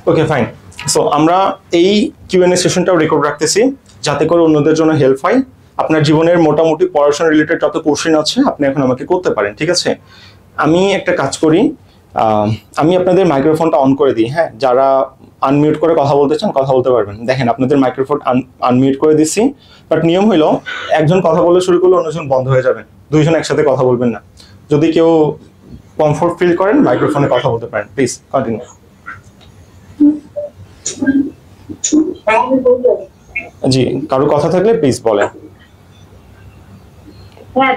Okay fine. So আমরা এই QnA সেশনটাও record রাখতেছি যাতে করে অন্যদের জন্য হেল্প হয়। আপনার জীবনের মোটামুটি পড়াশোনা রিলেটেড যত কোশ্চেন আছে আপনি এখন আমাকে করতে পারেন, ঠিক আছে? আমি একটা কাজ করি, আমি আপনাদের মাইক্রোফোনটা অন করে দিই, হ্যাঁ? যারা আনমিউট করে কথা বলতে চান কথা বলতে পারবেন। দেখেন আপনাদের মাইক্রোফোন আনমিউট করে দিচ্ছি, বাট নিয়ম হইল একজন কথা বলতে শুরু করলে অন্যজন বন্ধ হয়ে যাবেন, দুইজন একসাথে কথা বলবেন না। যদি কেউ কমফোর্ট ফিল করেন মাইক্রোফোনে কথা বলতে পারেন, প্লিজ কন্টিনিউ। জি, কারো কথা থাকলে প্লিজ বলেন।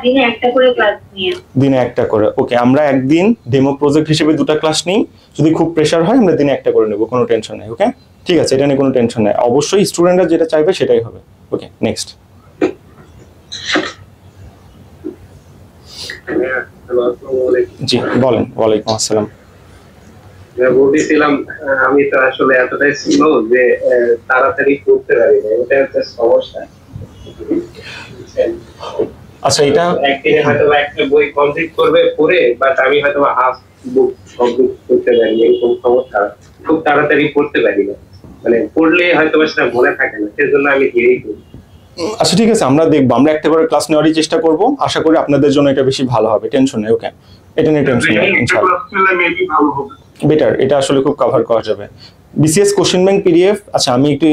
দিনে একটা করে ক্লাস নিয়ে। দিনে একটা করে, ওকে। আমরা একদিন ডেমো প্রজেক্ট হিসেবে 2টা ক্লাস নিই, যদি খুব প্রেসার হয় আমরা দিনে একটা করে নেব, কোনো টেনশন নেই। ওকে, ঠিক আছে, এটা নিয়ে কোনো টেনশন নেই। অবশ্যই স্টুডেন্টরা যেটা চাইবে সেটাই হবে। ওকে, নেক্সট। জি বলেন। ওয়ালাইকুম আসসালাম। বলতেছিলাম আমি তো আসলে এতটাই স্লো যে তাড়াতাড়ি করতে পারি না, এটা একটা সমস্যা। আচ্ছা, এটা একদিনে হয়তো একটা বই কমপ্লিট করবে পড়ে, বাট আমি হয়তো হাফ বুক কমপ্লিট করতে পারি, এরকম সমস্যা। খুব তাড়াতাড়ি পড়তে পারি না, মানে পড়লে হয়তো সেটা মনে থাকে না, সেজন্য আমি ধীরেই করি। আচ্ছা ঠিক আছে, আমরা দেখবো, আমরা একটা করে ক্লাস নেওয়ারই চেষ্টা করব। আশা করি আপনাদের জন্য এটা বেশি ভালো হবে, টেনশন নেই। ওকে, এটা নিয়ে টেনশন নেই, ইনশাআল্লাহ বেটার। এটা আসলে খুব কভার করা যাবে। BCS question bank PDF. আচ্ছা, আমি একটু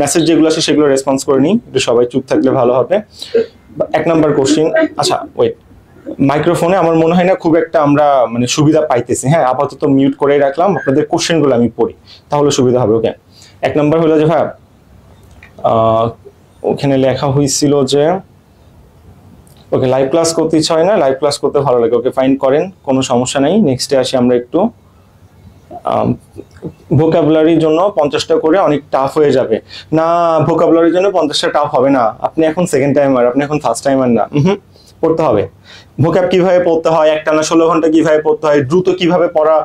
মেসেজ যেগুলো আছে সেগুলো রেসপন্স করে নিই, একটু সবাই চুপ থাকলে ভালো হবে। 1 নাম্বার কোশ্চেন। আচ্ছা ওয়েট, মাইক্রোফোনে আমার মনে হয় না খুব একটা আমরা মানে সুবিধা পাইতেছি। হ্যাঁ, আপাতত মিউট করে রাখলাম, আপনাদের কোশ্চেনগুলো আমি পড়ি, তাহলে সুবিধা হবে। ওকে, 1 নাম্বার হলো যে ভাই ওখানে লেখা হয়েছিল যে ওকে লাইভ ক্লাস করতে ইচ্ছা হয় না, লাইভ ক্লাস করতে ভালো লাগে। ওকে ফাইন, করেন, কোনো সমস্যা নাই। নেক্সটে আসি আমরা একটু ভোকাবুলারির জন্য 50টা করে অনেক টাফ হয়ে যাবে না। ভোকাবুলারির জন্য 50টা টাফ হবে না। আপনি এখন সেকেন্ড টাইমার, আপনি এখন ফার্স্ট টাইমার না। পড়তে হবে। ভোকাব কিভাবে পড়তে হয়, একটানা 16 ঘন্টা কিভাবে পড়তে হয়, দ্রুত কিভাবে পড়া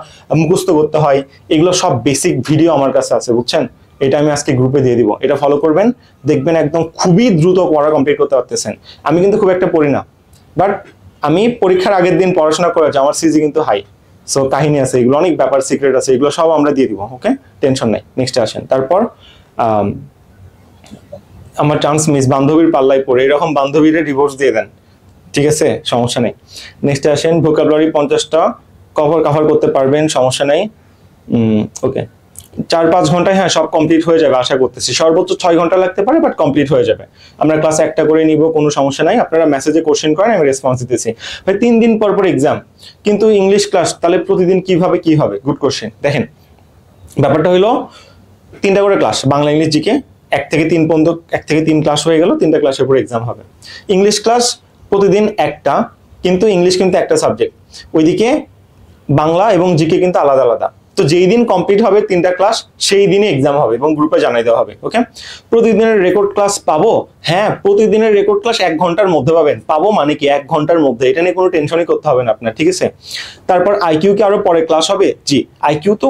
মুখস্থ করতে হয়, এগুলো সব বেসিক ভিডিও আমার কাছে আছে, বুঝছেন? এটা আমি আজকে গ্রুপে দিয়ে দিব, এটা ফলো করবেন, দেখবেন একদম খুবই দ্রুত পড়া কমপ্লিট করতে পারতেছেন। আমি কিন্তু খুব একটা পড়ি না, বাট আমি পরীক্ষার আগের দিন পড়াশোনা করেছি, আমার সিজি কিন্তু হাই। সো কাহিনী আছে, এগুলো অনেক ব্যাপার সিক্রেট আছে, এগুলো সব আমরা দিয়ে দিব। ওকে, টেনশন নাই। নেক্সটে আসেন। তারপর আমার চান্স মিস, বান্ধবীর পাল্লায় পড়ে, এরকম বান্ধবীরে ডিভোর্স দিয়ে দেন, ঠিক আছে, সমস্যা নেই। নেক্সটে আসেন। ভোকাবুলারি 50টা কভার করতে পারবেন, সমস্যা নাই। ওকে, 4-5 ঘন্টায় হ্যাঁ সব কমপ্লিট হয়ে যাবে আশা করতেছি। সর্বোচ্চ 6 ঘন্টা লাগতে পারে, বাট কমপ্লিট হয়ে যাবে। আমরা ক্লাস একটা করে নিব, কোনো সমস্যা নাই। আপনারা মেসেজে কোশ্চেন করেন, আমি রেসপন্স দিতেছি। ভাই 3 দিন পর এক্সাম, কিন্তু ইংলিশ ক্লাস, তাহলে প্রতিদিন কিভাবে কি হবে? Good question. দেখেন ব্যাপারটা হইলো 3টা করে ক্লাস, বাংলা ইংলিশ জিকে 1 থেকে 3 পর্যন্ত, 1 থেকে 3 ক্লাস হয়ে গেল, 3টা ক্লাসের পর এক্সাম হবে। ইংলিশ ক্লাস প্রতিদিন একটা, কিন্তু ইংলিশ কিন্তু একটা সাবজেক্ট, ওইদিকে বাংলা এবং জিকে কিন্তু আলাদা আলাদা। তো যেই দিন কমপ্লিট হবে 3টা ক্লাস, সেই দিনই এক্সাম হবে এবং গ্রুপে জানাই দেওয়া হবে। ওকে, প্রতিদিনের রেকর্ড ক্লাস পাবো? হ্যাঁ, প্রতিদিনের রেকর্ড ক্লাস 1 ঘন্টার মধ্যে পাবেন। পাবো মানে কি 1 ঘন্টার মধ্যে, এটা নিয়ে কোনো টেনশনই করতে হবে না আপনার, ঠিক আছে? তারপর আইকিউ কি আরো পরে ক্লাস হবে? জি, আইকিউ তো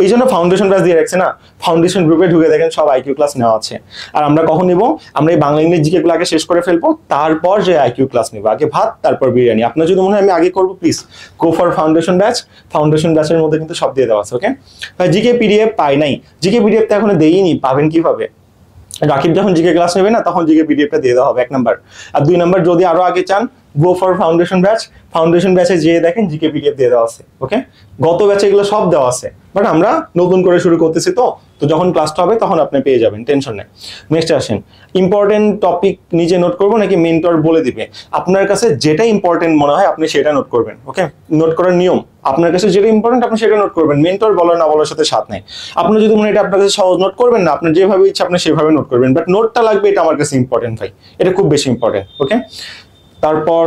ওই জন্য ফাউন্ডেশন ক্লাস দিয়ে রাখছে না, ফাউন্ডেশন গ্রুপে ঢুকে দেখেন সব আইকিউ ক্লাস নেওয়া আছে। আর আমরা কখন নিব? আমরা এই বাংলা ইংরেজি জিকে গুলো আগে শেষ করে ফেলবো, তারপর যে আইকিউ ক্লাস নিব। আগে ভাত, তারপর বিরিয়ানি। আপনার যদি মনে হয় আমি আগে করবো, please go for foundation batch. Foundation ব্যাচের মধ্যে কিন্তু সব দিয়ে দেওয়া আছে। ওকে, জিকে পিডিএফ পাই নাই, জিকে পিডিএফ তো এখনো দেইনি, পাবেন কিভাবে? রাকিব যখন জিকে ক্লাস নেবে না, তখন জিকে পিডিএফটা দিয়ে দেওয়া হবে, 1 নাম্বার। আর 2 নাম্বার, যদি আরো আগে চান, go for foundation batch. Foundation ব্যাচে যেয়ে দেখেন জিকে পিডিএফ দিয়ে দেওয়া আছে। ওকে, গত ব্যাচে এগুলো সব দেওয়া আছে, বাট আমরা নতুন করে শুরু করতেছি, তো যখন ক্লাসটা হবে তখন আপনি পেয়ে যাবেন, টেনশন নেই। নেক্সট আসেন। ইম্পর্টেন্ট টপিক নিজে নোট করবো নাকি মেন্টর বলে দিবে? আপনার কাছে যেটা ইম্পর্টেন্ট মনে হয় আপনি সেটা নোট করবেন। ওকে, নোট করার নিয়ম, আপনার কাছে যেটা ইম্পর্টেন্ট আপনি সেটা নোট করবেন। মেন্টর বলার না বলার সাথে সাথ নেই। আপনার যদি মনে হয় এটা আপনার কাছে সহজ, নোট করবেন না, আপনার যেভাবে ইচ্ছা আপনি সেভাবে নোট করবেন, বাট নোটটা লাগবে, এটা আমার কাছে ইম্পর্টেন্ট ভাই, এটা খুব বেশি ইম্পর্টেন্ট। ওকে, তারপর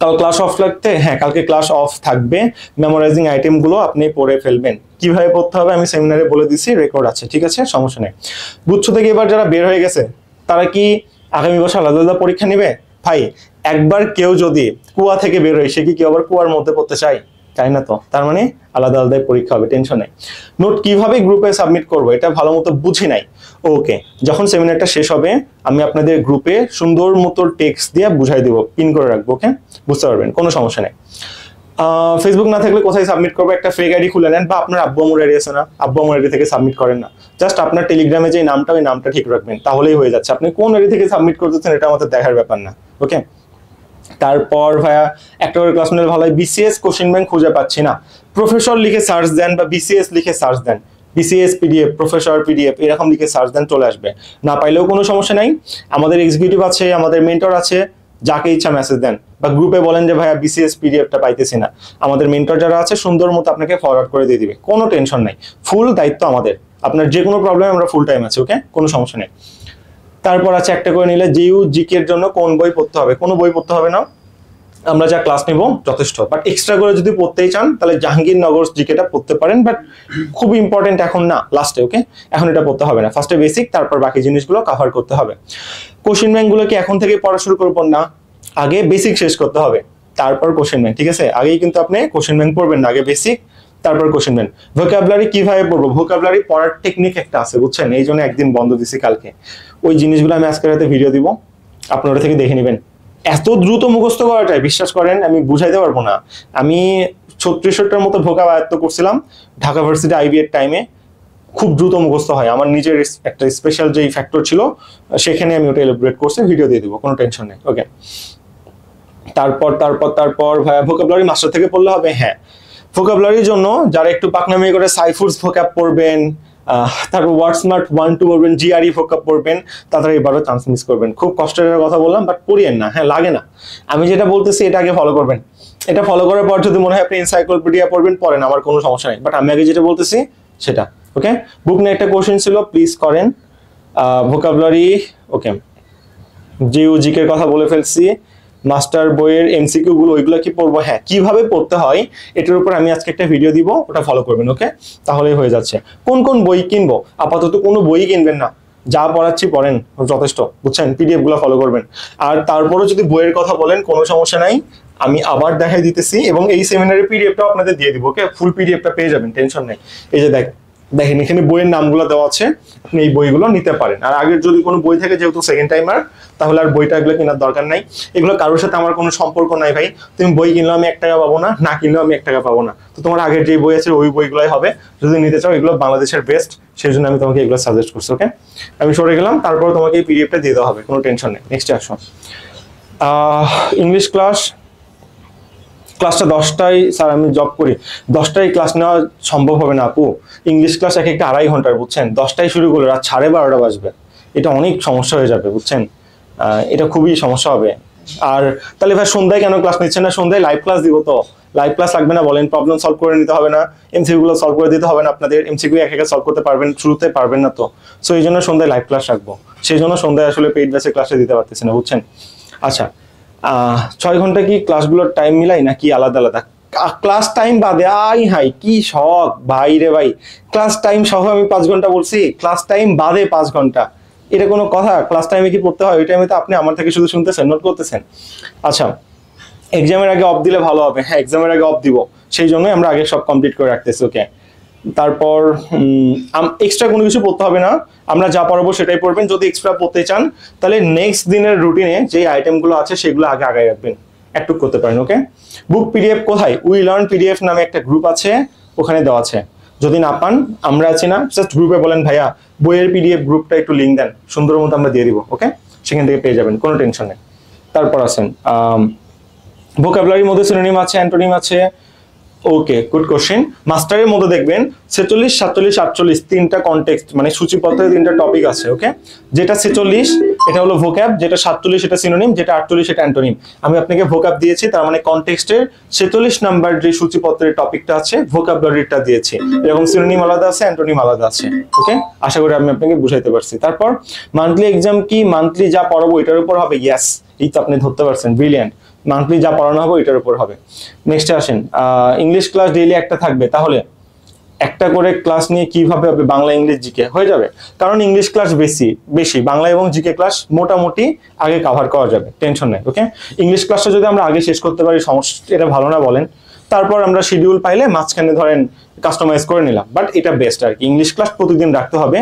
কাল ক্লাস অফ লাগতে, হ্যাঁ কালকে ক্লাস অফ থাকবে। মেমোরাইজিং আইটেমগুলো আপনি পড়ে ফেলবেন, কিভাবে পড়তে হবে আমি সেমিনারে বলে দিছি, রেকর্ড আছে, ঠিক আছে, সমস্যা নেই। গুচ্ছ থেকে এবার যারা বের হয়ে গেছে তারা কি আগামী বছর আলাদা আলাদা পরীক্ষা নেবে? ভাই একবার কেউ যদি কুয়া থেকে বের হয়, সে কি কেউ আবার কুয়ার মধ্যে পড়তে চায়? চাই না তো, তার মানে আলাদা আলাদাই পরীক্ষা হবে, টেনশন নেই। নোট কিভাবে গ্রুপে সাবমিট করবো এটা ভালো মতো বুঝি নাই। ওকে, যখন সেমিনারটা শেষ হবে আমি আপনাদের গ্রুপে সুন্দর মতো টেক্সট দিয়ে বুঝাই দেবো, পিন করে রাখবো। ওকে, বুঝতে পারবেন, কোনো সমস্যা নেই। ফেসবুক না থাকলে কোথায় সাবমিট করবো, একটা ফেক আইডি খুলে নেন, বা আপনার আব্বু আম্মুর আইডি আছে না, আব্বু আম্মুর আইডি থেকে সাবমিট করেন না। জাস্ট আপনার টেলিগ্রামে যে নামটা, ওই নামটা ঠিক রাখবেন, তাহলেই হয়ে যাচ্ছে। আপনি কোন আইডি থেকে সাবমিট করতেছেন এটা আমাদের দেখার ব্যাপার না। ওকে, তারপর ভাইয়া একটা করে ক্লাস নিলে ভালো হয়। বিসিএস কোশ্চেন ব্যাংক খুঁজে পাচ্ছি না, প্রফেসর লিখে সার্চ দেন বা বিসিএস লিখে সার্চ দেন, বিসিএস পিডিএফ, প্রফেসর পিডিএফ এরকম লিখে সার্চ দেন, চলে আসবে। না পাইলেও কোনো সমস্যা নাই, আমাদের এক্সিকিউটিভ আছে, আমাদের মেন্টর আছে, যাকে ইচ্ছা মেসেজ দেন বা গ্রুপে বলেন যে ভাইয়া বিসিএস পিডিএফটা পাইতেছি না, আমাদের মেন্টর যারা আছে সুন্দর মতো আপনাকে ফরওয়ার্ড করে দিয়ে দিবে, কোনো টেনশন নাই, ফুল দায়িত্ব আমাদের। আপনার যে কোনো প্রবলেমে আমরা ফুল টাইম আছি। ওকে, কোনো সমস্যা নেই। তারপর আছে একটা করে নিলে জিইউ জিকে এর জন্য কোন বই পড়তে হবে, কোনো বই পড়তে হবে না, আমরা যা ক্লাস নেব যথেষ্ট। বাট এক্সট্রা করে যদি পড়তেই চান তাহলে জাহাঙ্গীরনগর জিকেটা পড়তে পারেন, বাট খুব ইম্পর্টেন্ট এখন না, লাস্টে। ওকে, এখন এটা পড়তে হবে না, ফার্স্টে বেসিক, তারপর বাকি জিনিসগুলো কভার করতে হবে। কোশ্চেন ব্যাংকগুলো কি এখন থেকে পড়া শুরু করবো না, আগে বেসিক শেষ করতে হবে, তারপর কোশ্চেন ব্যাংক। ঠিক আছে, আগেই কিন্তু আপনি কোশ্চেন ব্যাংক পড়বেন না, আগে বেসিক তারপর কোশ্চেন ব্যাংক। ভোকাবুলারি কিভাবে পড়বো, ভোকাবুলারি পড়ার টেকনিক একটা আছে বুঝছেন, এই জন্য একদিন বন্ধ দিছি কালকে, ওই জিনিসগুলো আমি আজকে রাতে ভিডিও দিব, আপনারা থেকে দেখে নেবেন। এত দ্রুত মুখস্থ করাটাই, বিশ্বাস করেন আমি বুঝাইতে পারবো না। আমি 36টার মতো ভোকাব আয়ত্ত করছিলাম ঢাকা ভার্সিটি আইবি এর টাইমে, খুব দ্রুত মুখস্থ হয়। আমার নিজের একটা স্পেশাল যেই ফ্যাক্টর ছিল সেখানে আমি ওটা এলাবোরেট করছি, ভিডিও দিয়ে দিব, কোনো টেনশন নেই। ওকে, তারপর তারপর তারপর ভাইয়া ভোকাবুলারি মাস্টার থেকে পড়লে হবে। হ্যাঁ, ভোকাবুলারির জন্য যারা একটু পাকনামি করে সাইফুডস ভোকাব পড়বেন, তারপর ওয়ার্ডস্মার্ট 1-2 পড়বেন, জিআরই ভোকাব পড়বেন, তাড়াতাড়ি এবারও চান্স মিস করবেন। খুব কষ্টের কথা বললাম, বাট পড়িয়েন না, হ্যাঁ লাগে না। আমি যেটা বলতেছি এটা আগে ফলো করবেন, এটা ফলো করার পর যদি মনে হয় আপনি এনসাইক্লোপিডিয়া পড়বেন, পড়েন, আমার কোনো সমস্যা নেই। বাট আমি আগে যেটা বলতেছি সেটা। ওকে, বুক নিয়ে একটা কোশ্চেন ছিল, প্লিজ করেন। ভোকাবুলারি ওকে, জিইউ জিকে কথা বলে ফেলছি। মাস্টার বইয়ের এমসিকিউ গুলো ওইগুলো কি পড়বো, হ্যাঁ কিভাবে পড়তে হয় এটার উপর আমি আজকে একটা ভিডিও দিব, ওটা ফলো করবেন। ওকে, তাহলেই হয়ে যাচ্ছে। কোন কোন বই কিনবো, আপাতত কোনো বই কিনবেন না, যা পড়াচ্ছি পড়েন, যথেষ্ট বুঝছেন। পিডিএফ গুলো ফলো করবেন। আর তারপরও যদি বইয়ের কথা বলেন কোনো সমস্যা নাই, আমি আবার দেখাই দিতেছি, এবং এই সেমিনারের পিডিএফটাও আপনাদের দিয়ে দিব। ওকে, ফুল পিডিএফটা পেয়ে যাবেন, টেনশন নেই। এই যে দেখেন এখানে বইয়ের নামগুলো দেওয়া আছে, আপনি এই বইগুলো নিতে পারেন। আর আগের যদি কোনো বই থাকে, যেহেতু সেকেন্ড টাইমার, তাহলে আর বইটা এগুলো কেনার দরকার নাই। এগুলো কারোর সাথে আমার কোনো সম্পর্ক নাই ভাই, তুমি বই কিনলেও আমি 1 টাকা পাবো না, না কিনলেও আমি 1 টাকা পাবো না। তো তোমার আগের যে বই আছে ওই বইগুলোই হবে, যদি নিতে চাও, এগুলো বাংলাদেশের বেস্ট, সেই জন্য আমি তোমাকে এগুলো সাজেস্ট করছি। ওকে, আমি সরে গেলাম, তারপর তোমাকে এই পিডিএফটা দিয়ে দেওয়া হবে, কোনো টেনশন নেই। নেক্সট আসো, ইংলিশ ক্লাসটা 10টায়, স্যার আমি জব করি, 10টায় ক্লাস নেওয়া সম্ভব হবে না আপু। ইংলিশ ক্লাস এক একটা 2.5 ঘন্টার, বুঝছেন। 10টায় শুরু করলে রাত 12:30 বাজবে, এটা অনেক সমস্যা হয়ে যাবে বুঝছেন, এটা খুবই সমস্যা হবে। আর তাহলে ভাই সন্ধ্যায় কেন ক্লাস নিচ্ছেন না, সন্ধ্যায় লাইভ ক্লাস দিব, তো লাইভ ক্লাস লাগবে না বলেন, প্রবলেম সলভ করে নিতে হবে না, এমসিকিউ গুলো সলভ করে দিতে হবে না আপনাদের, এমসিকিউ একা সলভ করতে পারবেন, শুরুতে পারবেন না, তো সো এই জন্য সন্ধ্যায় লাইভ ক্লাস রাখবো, সেই জন্য সন্ধ্যায় আসলে পেইড ব্যাচে ক্লাসে দিতে পারতেছি না বুঝছেন। আচ্ছা, 6 ঘন্টা কি ক্লাসগুলোর টাইম মিলাই নাকি আলাদা আলাদা? ক্লাস টাইম বাদে হাই কি শখ ভাই রে ভাই, ক্লাস টাইম সহ আমি 5 ঘন্টা বলছি, ক্লাস টাইম বাদে 5 ঘন্টা, এটা কোনো কথা? ক্লাস টাইমে কি পড়তে হয়, ওই টাইমে তো আপনি আমার থেকে শুধু শুনতেছেন, নোট করতেছেন। আচ্ছা, এক্সামের আগে অফ দিলে ভালো হবে। হ্যাঁ, এক্সামের আগে অফ দিব, সেই জন্যই আমরা আগে সব কমপ্লিট করে রাখতেছি। ওকে, তারপর এক্সট্রা কোনো কিছু পড়তে হবে না, আমরা যা পড়াবো সেটাই পড়বেন। যদি এক্সট্রা পড়তে চান তাহলে নেক্সট দিনের রুটিনে যে আইটেমগুলো আছে সেগুলো আগে আগায় রাখবেন, একটু করতে পারেন। ওকে, বুক পিডিএফ কোথায়? উই লার্ন পিডিএফ নামে একটা গ্রুপ আছে, ওখানে দেওয়া আছে। যদি না পান, আমরা আছি না, জাস্ট গ্রুপে বলেন ভাইয়া বইয়ের পিডিএফ গ্রুপটা একটু লিঙ্ক দেন, সুন্দর মতো আমরা দিয়ে দিব। ওকে, সেখান থেকে পেয়ে যাবেন, কোনো টেনশন নেই। তারপর আছেন ভোকাবুলারির মধ্যে সিনোনিম আছে, অ্যান্টোনিম আছে। ওকে, গুড কোশ্চেন। মাস্টারের মধ্যে দেখবেন 46, 47, 48 তিনটা কনটেক্সট, মানে সূচিপত্রে 3টা টপিক আছে। ওকে, যেটা 46 এটা হলো ভোক্যাব, যেটা 47 এটা সিনোনিম, যেটা 48 এটা অ্যান্টোনিম। আমি আপনাকে ভোক্যাব দিয়েছি, তার মানে কনটেক্সটের 46 নাম্বার যে সূচিপত্রের টপিকটা আছে ভোকাবুলারিটা দিয়েছি, এরকম সিনোনিম আলাদা আছে, অ্যান্টোনিম আলাদা আছে। ওকে, আশা করি আমি আপনাকে বুঝাইতে পারছি। তারপর মান্থলি এক্সাম কি, মান্থলি যা পড়াবো এটার উপর হবে। ইয়েস, এই তো আপনি ধরতে পারছেন, ব্রিলিয়ান্ট। মান্থলি যা পড়ানো হবে এটার উপর হবে। নেক্সটে আসেন, ইংলিশ ক্লাস ডেইলি একটা থাকবে, তাহলে একটা করে ক্লাস নিয়ে কিভাবে হবে? বাংলা ইংলিশ জিকে হয়ে যাবে, কারণ ইংলিশ ক্লাস বেশি, বাংলা এবং জিকে ক্লাস মোটামুটি আগে কভার করা যাবে, টেনশন নেই। ওকে, ইংলিশ ক্লাসটা যদি আমরা আগে শেষ করতে পারি, সমস্যা, এটা ভালো না বলেন? তারপর আমরা শিডিউল পাইলে মাঝখানে ধরেন কাস্টমাইজ করে নিলাম, বাট এটা বেস্ট আর কি। ইংলিশ ক্লাস প্রতিদিন রাখতে হবে,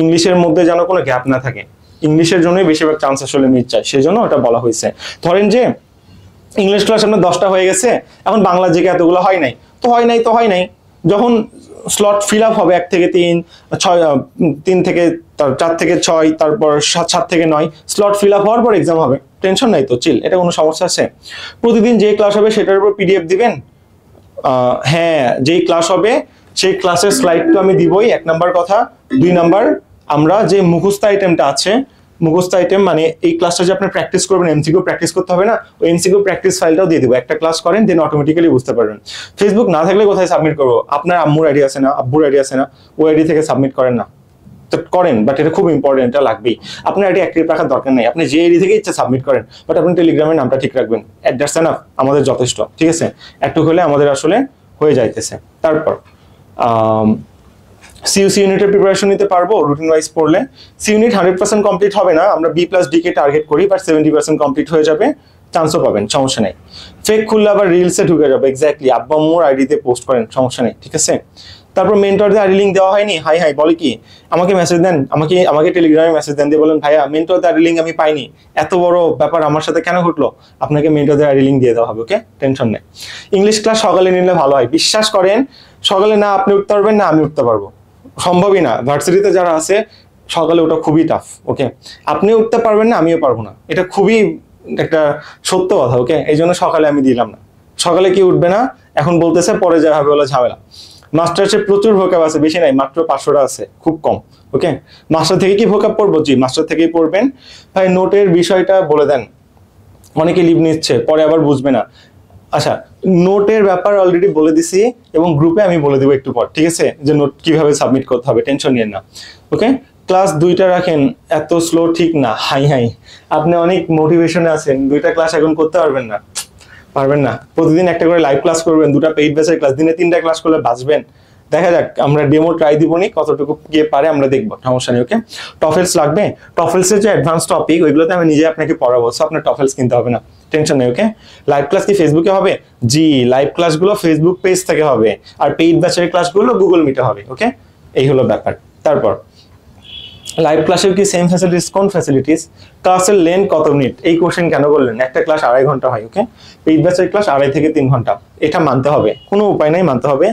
ইংলিশের মধ্যে যেন কোনো গ্যাপ না থাকে, ইংলিশের জন্যই বেশিরভাগ চান্স আসলে মিস চায়, সেজন্য ওটা বলা হয়েছে। ধরেন যে ইংলিশ ক্লাস আপনার 10টা হয়ে গেছে, এখন বাংলা জিকে এতগুলো হয় নাই, তো হয় নাই। যখন স্লট ফিল আপ হবে 1 থেকে 3, 3 থেকে 4 থেকে 6, তারপর 7 থেকে 9 স্লট ফিল আপ হওয়ার পর এক্সাম হবে, টেনশন নাই তো, চিল। এটা কোনো সমস্যা আছে? প্রতিদিন যে ক্লাস হবে সেটার উপর পিডিএফ দিবেন। হ্যাঁ, যেই ক্লাস হবে সেই ক্লাসের স্লাইড তো আমি দিবই, 1 নাম্বার কথা। 2 নাম্বার, আমরা যে মুখস্থ আইটেমটা আছে, মুখস্থ আইটেম মানে এই ক্লাসটা যে আপনি প্র্যাকটিস করবেন, এমসিকিউ প্র্যাকটিস করতে হবে না, ওই এমসিকিউ প্র্যাকটিস ফাইলটাও দিয়ে দিব। একটা ক্লাস করেন, দেন অটোমেটিক্যালি বুঝতে পারবেন। ফেসবুক না থাকলে কোথায় সাবমিট করবো? আপনার আম্মুর আইডি আছে না, আব্বুর আইডি আছে না, ওই আইডি থেকে সাবমিট করেন না? তো করেন, বাট এটা খুব ইম্পর্টেন্ট, এটা লাগবেই। আপনার আইডি অ্যাক্টিভ রাখার দরকার নাই, আপনি যে আইডি থেকে ইচ্ছা সাবমিট করেন, বাট আপনি টেলিগ্রামের নামটা ঠিক রাখবেন। দ্যাটস এনাফ, আমাদের যথেষ্ট, ঠিক আছে? একটু হলে আমাদের আসলে হয়ে যাইতেছে। তারপর সিইউসি ইউনিটের প্রিপারেশন নিতে পারবো রুটিন ওয়াইজ পড়লে। সি ইউনিট 100% কমপ্লিট হবে না, আমরা B+D কে টার্গেট করি, বাট 70% কমপ্লিট হয়ে যাবে, চান্সও পাবেন, সমস্যা নেই। ফেক খুললে আবার রিলসে ঢুকে যাবে, এক্স্যাক্টলি, আব্বা আম্মুর আইডিতে পোস্ট করেন, সমস্যা নেই, ঠিক আছে? তারপর মেন্টরদের আইডি লিঙ্ক দেওয়া হয়নি, হাই বলে কি, আমাকে মেসেজ দেন, আমাকে টেলিগ্রামে মেসেজ দেন, দিয়ে বলেন ভাইয়া মেন্টরদের আইডি লিঙ্ক আমি পাইনি, এত বড় ব্যাপার আমার সাথে কেন ঘটলো? আপনাকে মেন্টরদের আইডি লিঙ্ক দিয়ে দেওয়া হবে, ওকে, টেনশন নেই। ইংলিশ ক্লাস সকালে নিলে ভালো হয়, বিশ্বাস করেন, সকালে না আপনি উঠতে পারবেন না আমি উঠতে পারবো, সম্ভবই না। ভার্সিটিতে যারা আছে সকালে ওটা খুবই টাফ, ওকে, আপনি উঠতে পারবেন না আমিও পারবো না, এটা খুবই একটা সত্য কথা, ওকে। এই জন্য সকালে আমি দিলাম না। সকালে কি উঠবে না এখন বলতেছে, পরে যা হবে বলে ঝামেলা। মাস্টার্সে প্রচুর ভোকাব আছে, বেশি নাই, মাত্র 500টা আছে, খুব কম, ওকে। মাস্টার থেকে কি ভোকাব পড়বো? জি, মাস্টার থেকেই পড়বেন। ভাই নোটের বিষয়টা বলে দেন, অনেকে লিভ নিচ্ছে, পরে আবার বুঝবে না। আচ্ছা, নোটের ব্যাপার অলরেডি বলে দিছি, এবং গ্রুপে আমি বলে দিব একটু পর, ঠিক আছে, যে নোট কিভাবে সাবমিট করতে হবে, টেনশন নিয়েন না, ওকে। ক্লাস 2টা রাখেন, এত স্লো ঠিক না, হাই আপনি অনেক মোটিভেশনে আছেন, 2টা ক্লাস এখন করতে পারবেন না। প্রতিদিন একটা করে লাইভ ক্লাস করবেন, 2টা পেইড ব্যাচের ক্লাস, দিনে 3টা ক্লাস করলে বাঁচবেন। দেখা যাক, আমরা ডেমো ট্রাই দিবনি, কতটুকু গিয়ে পারে আমরা দেখবো, সমস্যা নেই, ওকে। টফেলস লাগবে, টফেলসের যে অ্যাডভান্স টপিক ওইগুলোতে আমি নিজে আপনাকে পড়াবো, সো আপনার টফেলস কিনতে হবে না, টেনশন নেই, ওকে। লাইভ ক্লাস কি ফেসবুকে হবে? জি, লাইভ ক্লাসগুলো ফেসবুক পেজ থেকে হবে, আর পেইড ব্যাচের ক্লাসগুলো গুগল মিটে হবে, ওকে। এই হলো ব্যাপার। তারপর লাইভ ক্লাসের কি সেম ফ্যাসিলিটিস? কোন ফ্যাসিলিটিস? ক্লাসের লেন্থ কত মিনিট? এই কোশ্চেন কেন করলেন? একটা ক্লাস 2.5 ঘন্টা হয়, ওকে। পেইড ব্যাচের ক্লাস 2.5 থেকে 3 ঘন্টা, এটা মানতে হবে, কোনো উপায় নাই, মানতে হবে।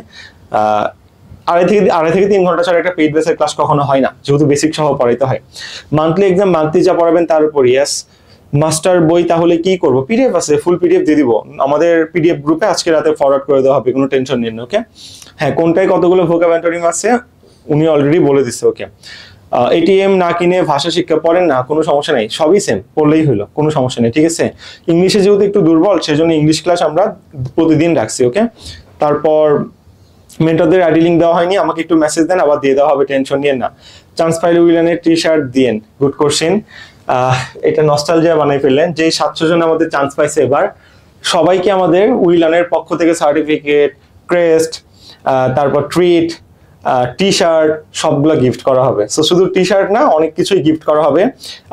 2.5 থেকে 3 ঘন্টা ছাড়া একটা পেইড ব্যাচের ক্লাস কখনো হয় না, যেহেতু বেসিক সহ পড়াইতে হয়। মান্থলি এক্সাম, মান্থলি যা পড়াবেন তার উপর, ইয়েস। মাস্টার বই তাহলে কি করব? পিডিএফ আছে, ফুল পিডিএফ দিয়ে দিব, আমাদের পিডিএফ গ্রুপে আজকে রাতে ফরওয়ার্ড করে দেওয়া হবে, কোনো টেনশন নেই, ওকে। হ্যাঁ, কোনটায় কতগুলো ভোকাবুলারি আছে উনি অলরেডি বলে দিচ্ছে, ওকে। এটিএম না কিনে ভাষা শিক্ষা পড়েন না, কোনো সমস্যা নেই, সবই সেম, পড়লেই হলো, কোনো সমস্যা নেই, ঠিক আছে। ইংলিশে যেহেতু একটু দুর্বল, সেজন্য ইংলিশ ক্লাস আমরা প্রতিদিন রাখছি, ওকে। তারপর মেন্টরদের আইডি লিঙ্ক দেওয়া হয়নি, আমাকে একটু মেসেজ দেন, আবার দিয়ে দেওয়া হবে, টেনশন নিয়েন না। চান্স পাইলে উইলানের টি-শার্ট দিয়েন, গুড কোশ্চেন। এটা নস্টালজিয়া বানাই ফেললেন, যে 700 জন আমাদের চান্স পাইছে এবার, সবাইকে আমাদের উইলানের পক্ষ থেকে সার্টিফিকেট, ক্রেস্ট, তারপর ট্রিট, টি-শার্ট সবগুলো গিফট করা হবে। সো শুধু টি-শার্ট না, অনেক কিছুই গিফট করা হবে।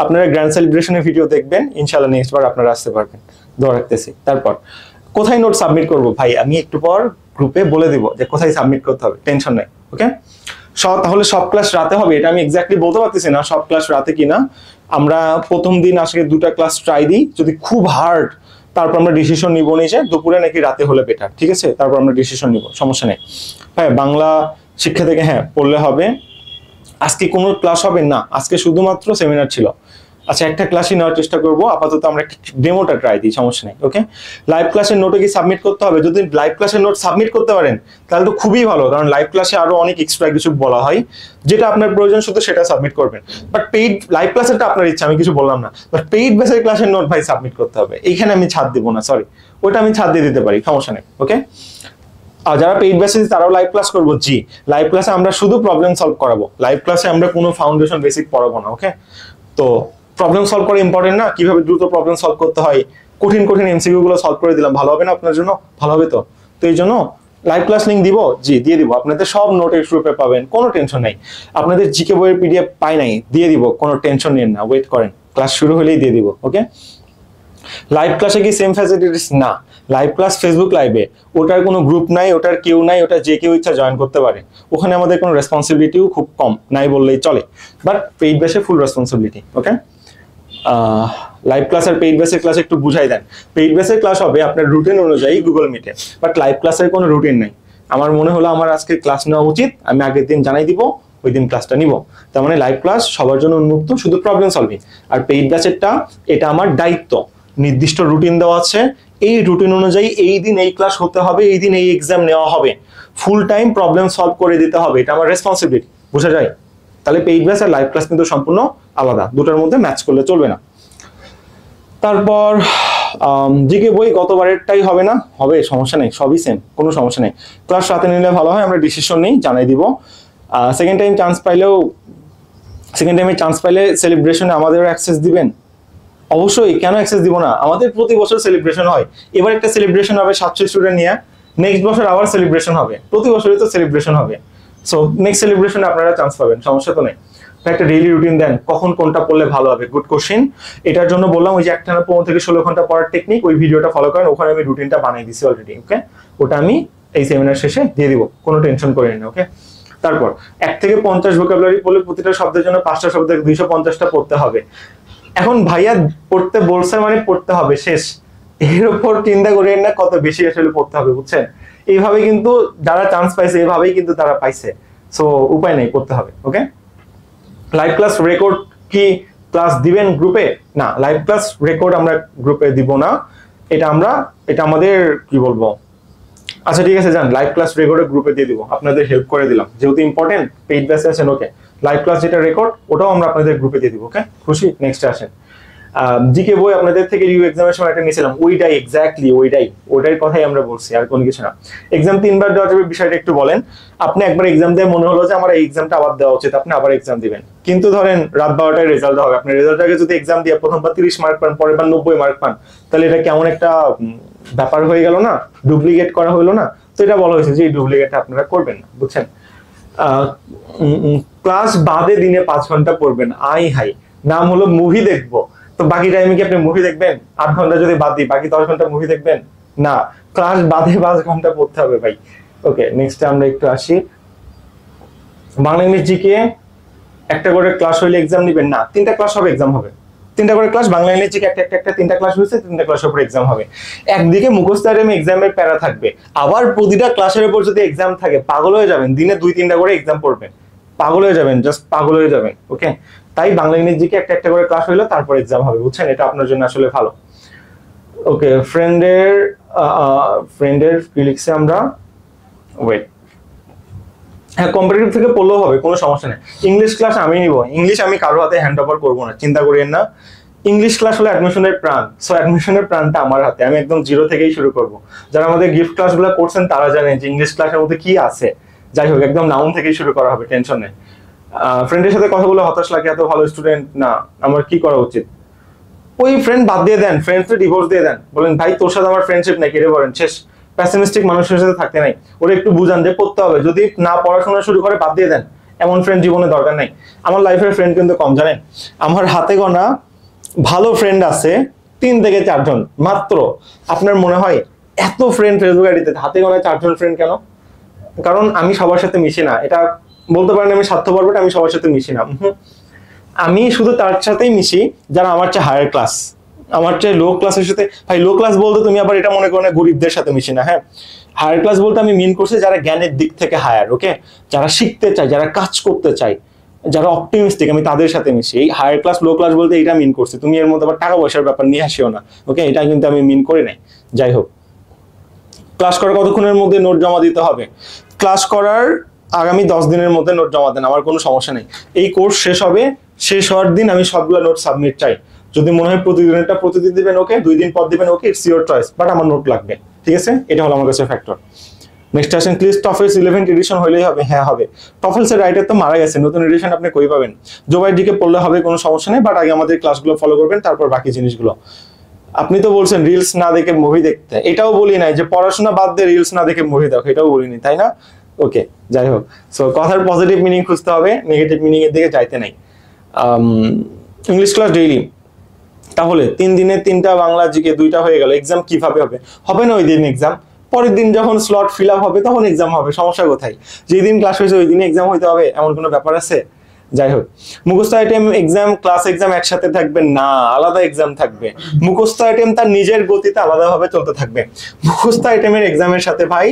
আপনারা গ্র্যান্ড সেলিব্রেশনের ভিডিও দেখবেন, ইনশাআল্লাহ নেক্সট বার আপনারা আসতে পারবেন, দোয়া রাখতেছি। তারপর কোথায় নোট সাবমিট করব? ভাই আমি একটু পর গ্রুপে বলে দিব যে কোথায় সাবমিট করতে হবে, টেনশন নাই, ওকে। তাহলে সব ক্লাস রাতে হবে, এটা আমি এক্স্যাক্টলি বলতে পারতেছি না সব ক্লাস রাতে কিনা। আমরা প্রথম দিন আজকে 2টা ক্লাস ট্রাই দিই, যদি খুব হার্ড তারপর আমরা ডিসিশন নিব যে দুপুরে নাকি রাতে হলে বেটার, ঠিক আছে, তারপর আমরা ডিসিশন নিব, সমস্যা নেই। হ্যাঁ, বাংলা শিক্ষা থেকে হ্যাঁ পড়লে হবে। আজকে কোনো ক্লাস হবে না, আজকে শুধুমাত্র সেমিনার ছিল। আচ্ছা, একটা ক্লাসই নেওয়ার চেষ্টা করবো, আপাতত আমরা একটা ডেমোটা ট্রাই দিই, সমস্যা নেই, ওকে। লাইভ ক্লাসের নোটে কি সাবমিট করতে হবে? যদি লাইভ ক্লাসের নোট সাবমিট করতে পারেন তাহলে তো খুবই ভালো, কারণ লাইভ ক্লাসে আরো অনেক এক্সট্রা কিছু বলা হয়, যেটা আপনার প্রয়োজন শুধু সেটা সাবমিট করবেন। বাট পেইড লাইভ ক্লাসেরটা আপনার ইচ্ছা, আমি কিছু বললাম না, বাট পেইড বেসের ক্লাসের নোট ভাই সাবমিট করতে হবে, এইখানে আমি ছাড় দিব না, সরি, ওটা আমি ছাড় দিয়ে দিতে পারি, সমস্যা নেই, ওকে। আর যারা পেইড বেসিস তারাও লাইভ ক্লাস করবো, জি। লাইভ ক্লাসে আমরা শুধু প্রবলেম সলভ করাবো, লাইভ ক্লাসে আমরা কোনো ফাউন্ডেশন বেসিক পড়াবো না, ওকে। তো প্রবলেম সলভ করা ইম্পর্টেন্ট না? কিভাবে দ্রুত প্রবলেম সলভ করতে হয়, কঠিন এমসিকিউ গুলো সলভ করে দিলাম, ভালো হবে না আপনার জন্য? ভালো হবে তো। তো এই জন্য লাইভ ক্লাস লিঙ্ক দিব, জি দিয়ে দিব, আপনাদের সব নোটের গ্রুপে পাবেন, কোনো টেনশন নাই। আপনাদের জিকে বইয়ের পিডিএফ পাই নাই, দিয়ে দিব, কোনো টেনশন নেন না, ওয়েট করেন, ক্লাস শুরু হলেই দিয়ে দিব, ওকে। লাইভ ক্লাসে কি সেম ফ্যাসিলিটিস? না, লাইভ ক্লাস ফেসবুক লাইভে, ওটার কোনো গ্রুপ নাই, ওটার কেউ নাই, ওটা যে কেউ ইচ্ছা জয়েন করতে পারে, ওখানে আমাদের কোনো রেসপন্সিবিলিটিও খুব কম, নাই বললেই চলে, বাট পেইড বেসে ফুল রেসপন্সিবিলিটি, ওকে। লাইভ ক্লাস আর পেইড বেসের ক্লাস একটু বুঝাই দেন। পেইড বেসের ক্লাস হবে আপনার রুটিন অনুযায়ী গুগল মিটে, বাট লাইভ ক্লাসের কোনো রুটিন নেই। আমার মনে হলো আমার আজকে ক্লাস নেওয়া উচিত, আমি আগের দিন জানাই দিব, ওই দিন ক্লাসটা নিব। তার মানে লাইভ ক্লাস সবার জন্য উন্মুক্ত, শুধু প্রবলেম সলভিং। আর পেইড ব্যাচেরটা এটা আমার দায়িত্ব, নির্দিষ্ট রুটিন দেওয়া আছে, এই রুটিন অনুযায়ী এই দিন এই ক্লাস হতে হবে, এই দিন এই এক্সাম নেওয়া হবে, ফুল টাইম প্রবলেম সলভ করে দিতে হবে, এটা আমার রেসপন্সিবিলিটি। বোঝা যায়? তাহলে পেইড ব্যাচ আর লাইভ ক্লাস কিন্তু সম্পূর্ণ আলাদা, দুটোর মধ্যে ম্যাচ করলে চলবে না। তারপর জিকে বই গতবারেরটাই হবে না? হবে, সমস্যা নেই, সবই সেম, কোনো সমস্যা নেই। ক্লাস সাথে নিলে ভালো হয়, আমরা ডিসিশন নেই, জানাই দিব। সেকেন্ড টাইমে চান্স পাইলে সেলিব্রেশনে আমাদেরও অ্যাক্সেস দিবেন? অবশ্যই, কেন অ্যাক্সেস দিব না? আমাদের প্রতি বছর সেলিব্রেশন হয়, এবার একটা সেলিব্রেশন হবে 700 স্টুডেন্ট নিয়ে, নেক্সট বছর আবার সেলিব্রেশন হবে, প্রতি বছরই তো সেলিব্রেশন হবে। সো নেক্সট সেলিব্রেশনে আপনারা চান্স পাবেন, সমস্যা তো নেই। একটা ডেইলি রুটিন দেন, কখন কোনটা পড়লে ভালো হবে, গুড কোশ্চেন। এটার জন্য বললাম ওই যে একটানা 15 থেকে 16 ঘন্টা পড়ার টেকনিক, ওই ভিডিওটা ফলো করেন, ওখানে আমি রুটিনটা বানিয়ে দিছি অলরেডি। ওকে, ওটা আমি এই সেমিনার শেষে দিয়ে দিব, কোনো টেনশন করেন না। ওকে, তারপর 1 থেকে 50 ভোকাবুলারি পড়লে প্রতিটা শব্দের জন্য 5টা শব্দ 250টা পড়তে হবে। এখন ভাইয়া পড়তে বলছে মানে পড়তে হবে, শেষ। এর উপর চিন্তা করেন না কত বেশি আসলে পড়তে হবে, বুঝছেন? এইভাবে কিন্তু যারা চান্স পাইছে এইভাবেই কিন্তু তারা পাইছে, সো উপায় নেই, পড়তে হবে। ওকে, লাইভ ক্লাস রেকর্ড কি ক্লাস দিবেন গ্রুপে? না, লাইভ ক্লাস রেকর্ড আমরা গ্রুপে দিব না, এটা আমাদের কি বলবো, আচ্ছা ঠিক আছে যান, লাইভ ক্লাস রেকর্ডের গ্রুপে দিয়ে দিব, আপনাদের হেল্প করে দিলাম, যেহেতু ইম্পর্টেন্ট পেইড ব্যাচে আছেন। ওকে, লাইভ ক্লাস যেটা রেকর্ড ওটাও আমরা আপনাদের গ্রুপে দিয়ে দিব। ওকে, খুশি? নেক্সট আসেন। জিকে বই আপনাদের থেকে রিভিউ এক্সামের সময় একটা নিয়েছিলাম, ওইটাই এক্স্যাক্টলি ওইটার কথাই আমরা বলছি, আর কোনো কিছু না। এক্সাম 3 বার দেওয়া যাবে, বিষয়টা একটু বলেন। আপনি একবার এক্সাম দিয়ে মনে হলো যে আমার এই এক্সামটা আবার দেওয়া উচিত, আপনি আবার এক্সাম দিবেন, কিন্তু ধরেন রাত 12টায় রেজাল্ট হবে, আপনি রেজাল্ট আগে যদি এক্সাম দিয়ে প্রথমবার 30 মার্ক পান, পরের বার 90 মার্ক পান, তাহলে এটা কেমন একটা ব্যাপার হয়ে গেল না? ডুপ্লিকেট করা হলো না? তো এটা বলা হয়েছে যে এই ডুপ্লিকেটটা আপনারা করবেন না, বুঝছেন? ক্লাস বাদে দিনে 5 ঘন্টা পড়বেন, হাই নাম হলো মুভি দেখবো, তো বাকি টাইমে কি আপনি মুভি দেখবেন? 8 ঘন্টা যদি বাদ দিই, বাকি 10 ঘন্টা মুভি দেখবেন না, ক্লাস বাদে 5 ঘন্টা পড়তে হবে ভাই। ওকে, নেক্সট আমরা একটু আসি। বাংলা ইংলিশ জিকে একটা করে ক্লাস হইলে এক্সাম নেবেন না? 3টা ক্লাস হবে, এক্সাম হবে। 3টা করে ক্লাস, বাংলা ইংলিশ জিকে একটা 3টা ক্লাস হয়েছে, 3টা ক্লাসের উপর এক্সাম হবে। একদিকে মুখস্থ এক্সামের প্যারা থাকবে, আবার প্রতিটা ক্লাসের উপর যদি এক্সাম থাকে পাগল হয়ে যাবেন, দিনে 2-3টা করে এক্সাম পড়বেন, পাগল হয়ে যাবেন, জাস্ট পাগল হয়ে যাবেন। ওকে, তাই বাংলা ইংরেজি জিকে একটা করে ক্লাস হইলো, তারপর এক্সাম হবে, বুঝছেন? এটা আপনার জন্য আসলে ভালো। ওকে, ফ্রেন্ডের কি লিখছে আমরা, ওয়েট, হ্যাঁ কম্পিটিটিভ থেকে পড়লেও হবে, কোনো সমস্যা নেই। ইংলিশ ক্লাস আমি নিব, ইংলিশ আমি কারো হাতে হ্যান্ড ওভার করবো না, চিন্তা করেন না। ইংলিশ ক্লাস হলো অ্যাডমিশনের প্রাণ, সো অ্যাডমিশনের প্রাণটা আমার হাতে, আমি একদম জিরো থেকেই শুরু করব। যারা আমাদের গিফট ক্লাসগুলো করছেন তারা জানেন যে ইংলিশ ক্লাসের মধ্যে কি আছে। যাই হোক, একদম নাউন থেকেই শুরু করা হবে, টেনশন নেই। ফ্রেন্ডের সাথে কথা বলে হতাশ লাগে, এত ভালো স্টুডেন্ট না, আমার কি করা উচিত? ওই ফ্রেন্ড বাদ দিয়ে দেন, ফ্রেন্ডসকে ডিভোর্স দিয়ে দেন, বলেন ভাই তোর সাথে আমার ফ্রেন্ডশিপ নাই, কেটে পড়েন, শেষ। প্যাসিমিস্টিক মানুষের সাথে থাকতে নাই, ওরা একটু বুঝান যে পড়তে হবে, যদি না পড়াশোনা শুরু করে বাদ দিয়ে দেন, এমন ফ্রেন্ড জীবনে দরকার নাই। আমার লাইফের ফ্রেন্ড কিন্তু কম, জানেন? আমার হাতে গোনা ভালো ফ্রেন্ড আছে 3 থেকে 4 জন মাত্র। আপনার মনে হয় এত ফ্রেন্ড ফেসবুক আইডিতে, হাতে গোনা 4 জন ফ্রেন্ড কেন? কারণ আমি সবার সাথে মিশি না, এটা বলতে পারেন আমি স্বার্থপর, বাট আমি সবার সাথে মিশি না। আমি শুধু তার সাথেই মিশি যারা আমার চেয়ে হায়ার ক্লাস, আমার চেয়ে লো ক্লাসের সাথে। ভাই লো ক্লাস বলতে তুমি আবার এটা মনে করো না গরিবদের সাথে মিশি না, হ্যাঁ। হায়ার ক্লাস বলতে আমি মিন করছি যারা জ্ঞানের দিক থেকে হায়ার, ওকে, যারা শিখতে চায়, যারা কাজ করতে চায়, যারা অপটিমিস্টিক, আমি তাদের সাথে মিশি। এই হায়ার ক্লাস লো ক্লাস বলতে এটা মিন করছি, তুমি এর মধ্যে আবার টাকা পয়সার ব্যাপার নিয়ে আসিও না, ওকে, এটা কিন্তু আমি মিন করি নাই। যাই হোক, ক্লাস করার কতক্ষণের মধ্যে নোট জমা দিতে হবে? ক্লাস করার আগামী 10 দিনের মধ্যে নোট জমা দেন, আমার কোনো সমস্যা নেই। এই কোর্স শেষ হবে, শেষ হওয়ার দিন আমি সবগুলো নোট সাবমিট চাই। যদি মনে হয় প্রতিদিনটা প্রতিদিন দিবেন, ওকে, 2 দিন পর দিবেন, ওকে, ইটস ইউর চয়েস, বাট আমার নোট লাগবে, ঠিক আছে? এটা হলো আমার কাছে ফ্যাক্টর। নেক্সট আসেন, প্লিজ টফেলস 11th এডিশন হলেই হবে? হ্যাঁ হবে। টফেলস এর রাইটার তো মারা গেছে, নতুন এডিশন আপনি কই পাবেন? জোবাই ডিকে পড়লে হবে, কোনো সমস্যা নেই, বাট আগে আমাদের ক্লাসগুলো ফলো করবেন, তারপর বাকি জিনিসগুলো। আপনি তো বলছেন রিলস না দেখে মুভি দেখতে, এটাও বলি নাই যে পড়াশোনা বাদ দিয়ে রিলস না দেখে মুভি দেখো, এটাও বলিনি, তাই না? ওকে, যাই হোক, সো কথার পজিটিভ মিনিং খুঁজতে হবে, নেগেটিভ মিনিং এর দিকে যাইতে নাই। ইংলিশ ক্লাস ডেইলি, তাহলে 3 দিনে 3টা বাংলা জিকে 2টা হয়ে গেল, এক্সাম কিভাবে হবে? হবে না ওই দিন এক্সাম, পরের দিন যখন স্লট ফিল আপ হবে তখন এক্সাম হবে, সমস্যা কোথায়? যেই দিন ক্লাস হয়েছে ওই দিনে এক্সাম হইতে হবে এমন কোনো ব্যাপার আছে? যাই হোক, মুখস্থ আইটেম এক্সাম ক্লাস এক্সাম একসাথে থাকবে না, আলাদা এক্সাম থাকবে। মুখস্থ আইটেম তার নিজের গতিতে আলাদাভাবে চলতে থাকবে। মুখস্থ আইটেমের এক্সামের সাথে ভাই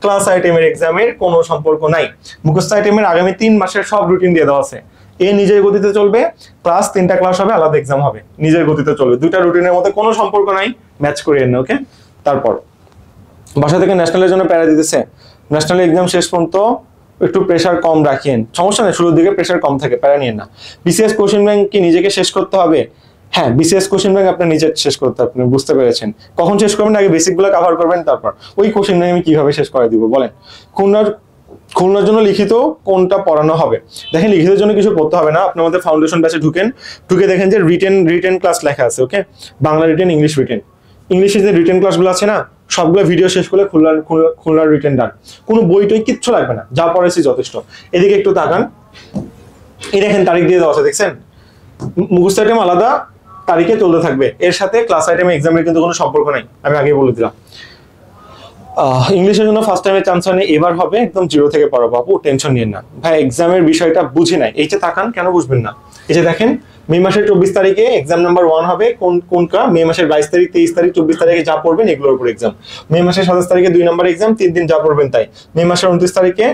ক্লাস আইটেমের এক্সামের কোনো সম্পর্ক নাই। মুখস্থ আইটেমের আগামী 3 মাসের সব রুটিন দিয়ে দেওয়া আছে, এ নিজের গতিতে চলবে, প্লাস 3টা ক্লাস হবে, আলাদা এক্সাম হবে, নিজের গতিতে চলবে। 2টা রুটিনের মধ্যে কোনো সম্পর্ক নাই, ম্যাচ করিয়ে না। ওকে, তারপর বাসা থেকে ন্যাশনালের জন্য প্যারা দিতেছে, ন্যাশনাল এক্সাম শেষ পর্যন্ত একটু প্রেশার কম রাখেন, সমস্যা নেই, শুরুর দিকে প্রেশার কম থাকে, প্যারা নিয়েন না। বিসিএস কোশ্চেন ব্যাংক কি নিজেকে শেষ করতে হবে? হ্যাঁ, বিসিএস কোশ্চেন ব্যাংক আপনার নিজে শেষ করতে হবে, আপনি বুঝতে পেরেছেন। কখন শেষ করবেন? আগে বেসিকগুলো কভার করবেন, তারপর ওই কোশ্চেন ব্যাংক আমি কিভাবে শেষ করে দিব বলেন। খুলনার জন্য লিখিত কোনটা পড়ানো হবে? দেখেন, লিখিতের জন্য কিছু পড়তে হবে না, আপনি আমাদের ফাউন্ডেশন ব্যাচে ঢুকে দেখেন যে রিটেন ক্লাস লেখা আছে। ওকে, বাংলা রিটেন, ইংলিশ রিটেন। ইংলিশের যে রিটেন ক্লাসগুলো আছে না, সবগুলো ভিডিও শেষ করলে খুলনার রিটেন ডান। কোনো বইটই কিচ্ছু লাগবে না, যা পড়েছি যথেষ্ট। এদিকে একটু তাকান, এই দেখেন তারিখ দিয়ে দেওয়া আছে, দেখছেন? মুখস্থ আইটেম আলাদা তারিখে চলতে থাকবে, এর সাথে ক্লাস আইটেম এক্সামের কিন্তু কোনো সম্পর্ক নাই, আমি আগে বলে দিলাম। ইংলিশের জন্য ফার্স্ট টাইমে চান্স হয়নি, এবার হবে, একদম 0 থেকে পড়াবো, আপু টেনশন নিয়েন না। ভাই এক্সামের বিষয়টা বুঝি নাই, এই যে তাকান, কেন বুঝবেন না? এই যে দেখেন, মে মাসের 24 তারিখে এক্সাম নাম্বার 1 হবে, কোনটা? মে মাসের 22 তারিখ, 23 তারিখ, 24 তারিখে যা পড়বেন এগুলোর উপর এক্সাম। মে মাসের 27 তারিখে 2 নম্বর এক্সাম, 3 দিন যা পড়বেন তাই। মে মাসের 29 তারিখে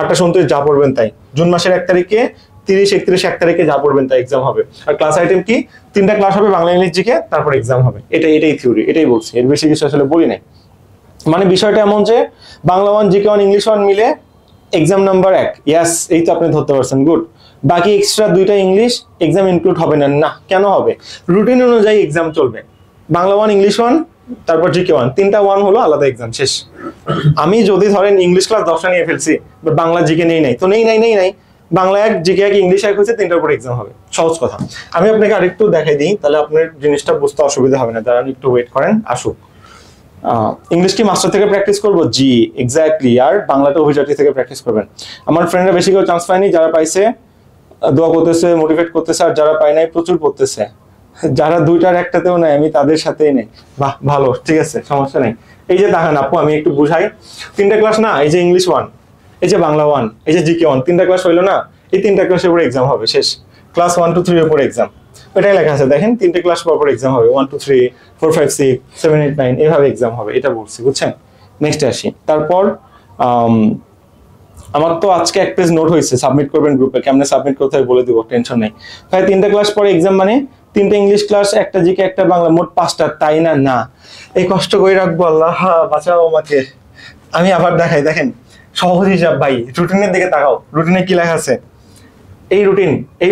28, 29 যা পড়বেন তাই। জুন মাসের 1 তারিখে 30, 31, 1 তারিখে যা পড়বেন তাই এক্সাম হবে। আর ক্লাস আইটেম কি? 3টা ক্লাস হবে, বাংলা ইংলিশ জিকে, তারপর এক্সাম হবে। এটাই থিওরি, এটাই বলছি, এর বেশি কিছু আসলে বলি নাই। মানে বিষয়টা এমন যে বাংলা 1, জিকে 1, ইংলিশ 1 মিলে এক্সাম নাম্বার 1। ইয়াস, এই তো আপনি ধরতে পারছেন, গুড। বাকি এক্সট্রা 2টা ইংলিশ এক্সাম ইনক্লুড হবে না। না, কেন হবে? রুটিন অনুযায়ী এক্সাম চলবে। বাংলা 1, ইংলিশ 1, তারপর জিকে 1, 3টা 1 হলো, আলাদা এক্সাম, শেষ। আমি যদি ধরেন ইংলিশ ক্লাস 10টা নিয়ে ফেলছি, বাট বাংলা জিকে নেই তো নেই, বাংলা 1, জিকে 1, ইংলিশ 1 হচ্ছে, 3টার উপর এক্সাম হবে। সহজ কথা। আমি আপনাকে আরেকটু দেখাই দিই, তাহলে আপনার জিনিসটা বুঝতে অসুবিধা হবে না। দাঁড়ান, একটু ওয়েট করেন, আসুক। ইংলিশ কি মাস্টার থেকে প্র্যাকটিস করবো? জি, এক্স্যাক্টলি। আর বাংলাটা অভিযাত্রী থেকে প্র্যাকটিস করবেন। আমার ফ্রেন্ডরা বেশি কেউ চান্স পায়নি, যারা পাইছে দোয়া করতেছে, মোটিভেট করতেছে, আর যারা পায় নাই প্রচুর পড়তেছে। যারা 2টার একটাতেও নাই, আমি তাদের সাথেই নেই। বাহ, ভালো, ঠিক আছে, সমস্যা নেই। এই যে দেখেন আপু, আমি একটু বুঝাই। 3টা ক্লাস না, এই যে ইংলিশ 1, এই যে বাংলা 1, এই যে জিকে 1, 3টা ক্লাস হইলো না? এই 3টা ক্লাসের উপর এক্সাম হবে, শেষ। ক্লাস 1, 2, 3 এর উপর এক্সাম, এটাই লেখা আছে, দেখেন 3টে ক্লাস পর এক্সাম হবে। 1, 2, 3, 4, 5, 6, 7, 8, 9 এইভাবে এক্সাম হবে, এটা বলছি, বুঝছেন? নেক্সট আসি। তারপর আমার তো আজকে 1 পেজ নোট হয়েছে, সাবমিট করবেন গ্রুপে, কেমনে সাবমিট করতে হয় বলে দিব, টেনশন নেই ভাই। 3টা ক্লাস পরে এক্সাম মানে 3টা ইংলিশ ক্লাস, 1টা জিকে, 1টা বাংলা, মোট 5টা, তাই না? না, এই কষ্ট করে রাখবো, আল্লাহ বাঁচাও আমাকে। আমি আবার দেখাই, দেখেন সহজ হিসাব ভাই, রুটিনের দিকে তাকাও, রুটিনে কি লেখা আছে? এই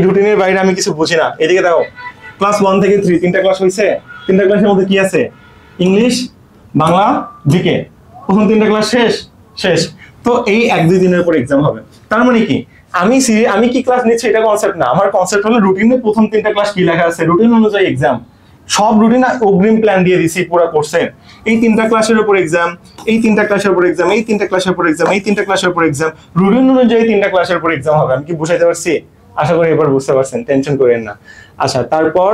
রুটিনের বাইরে আমি কিছু বুঝি না। এদিকে দেখো, ক্লাস 1 থেকে 3 3টা ক্লাস হয়েছে, 3টা ক্লাসের মধ্যে কি আছে? ইংলিশ, বাংলা, জিকে, প্রথম 3টা ক্লাস শেষ। তো এই 1-2 দিনের পর এক্সাম হবে। তার মানে কি, আমি কি ক্লাস নিচ্ছি এটা কনসেপ্ট না, আমার কনসেপ্ট হলো রুটিনে প্রথম 3টা ক্লাস কি লেখা আছে, রুটিন অনুযায়ী এক্সাম। সব রুটিন অগ্রিম প্ল্যান দিয়ে দিছি পুরো কোর্সে। এই 3টা ক্লাসের উপর এক্সাম, এই 3টা ক্লাসের উপর এক্সাম, এই 3টা ক্লাসের উপর এক্সাম, এই 3টা ক্লাসের উপর এক্সাম, রুটিন অনুযায়ী 3টা ক্লাসের উপর এক্সাম হবে। আমি কি বুঝাইতে পারছি? আশা করি এবার বুঝতে পারছেন, টেনশন করেন না। আচ্ছা, তারপর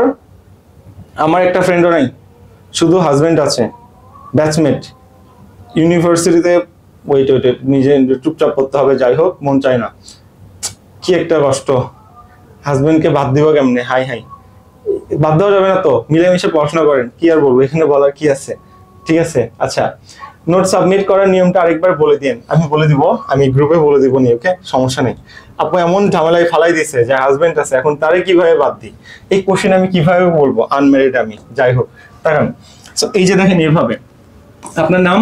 আমার একটা ফ্রেন্ডও নাই, শুধু হাজবেন্ড আছে, ব্যাচমেট, ইউনিভার্সিটিতে ওয়েট নিজে চুপচাপ করতে হবে। যাই হোক, মন চায় না, কি একটা কষ্ট। হাজবেন্ডকে বাদ দিব কেমনে? হাই, বাদ দেওয়া যাবে না তো, মিলেমিশে পড়াশোনা করেন, কি আর বলবো, এখানে বলার কি আছে? ঠিক আছে। আচ্ছা, নোট সাবমিট করার নিয়মটা আরেকবার বলে দিন। আমি বলে দিব, আমি গ্রুপে বলে দিব নি, ওকে, সমস্যা নেই। আপু এমন ঝামেলায় ফালাই দিছে যে হাজবেন্ড আছে, এখন তারে কিভাবে বাদ দিই, এই কোশ্চেন আমি কিভাবে বলবো, আনম্যারিড আমি। যাই হোক, দেখেন, এই যে দেখেন, এইভাবে আপনার নাম,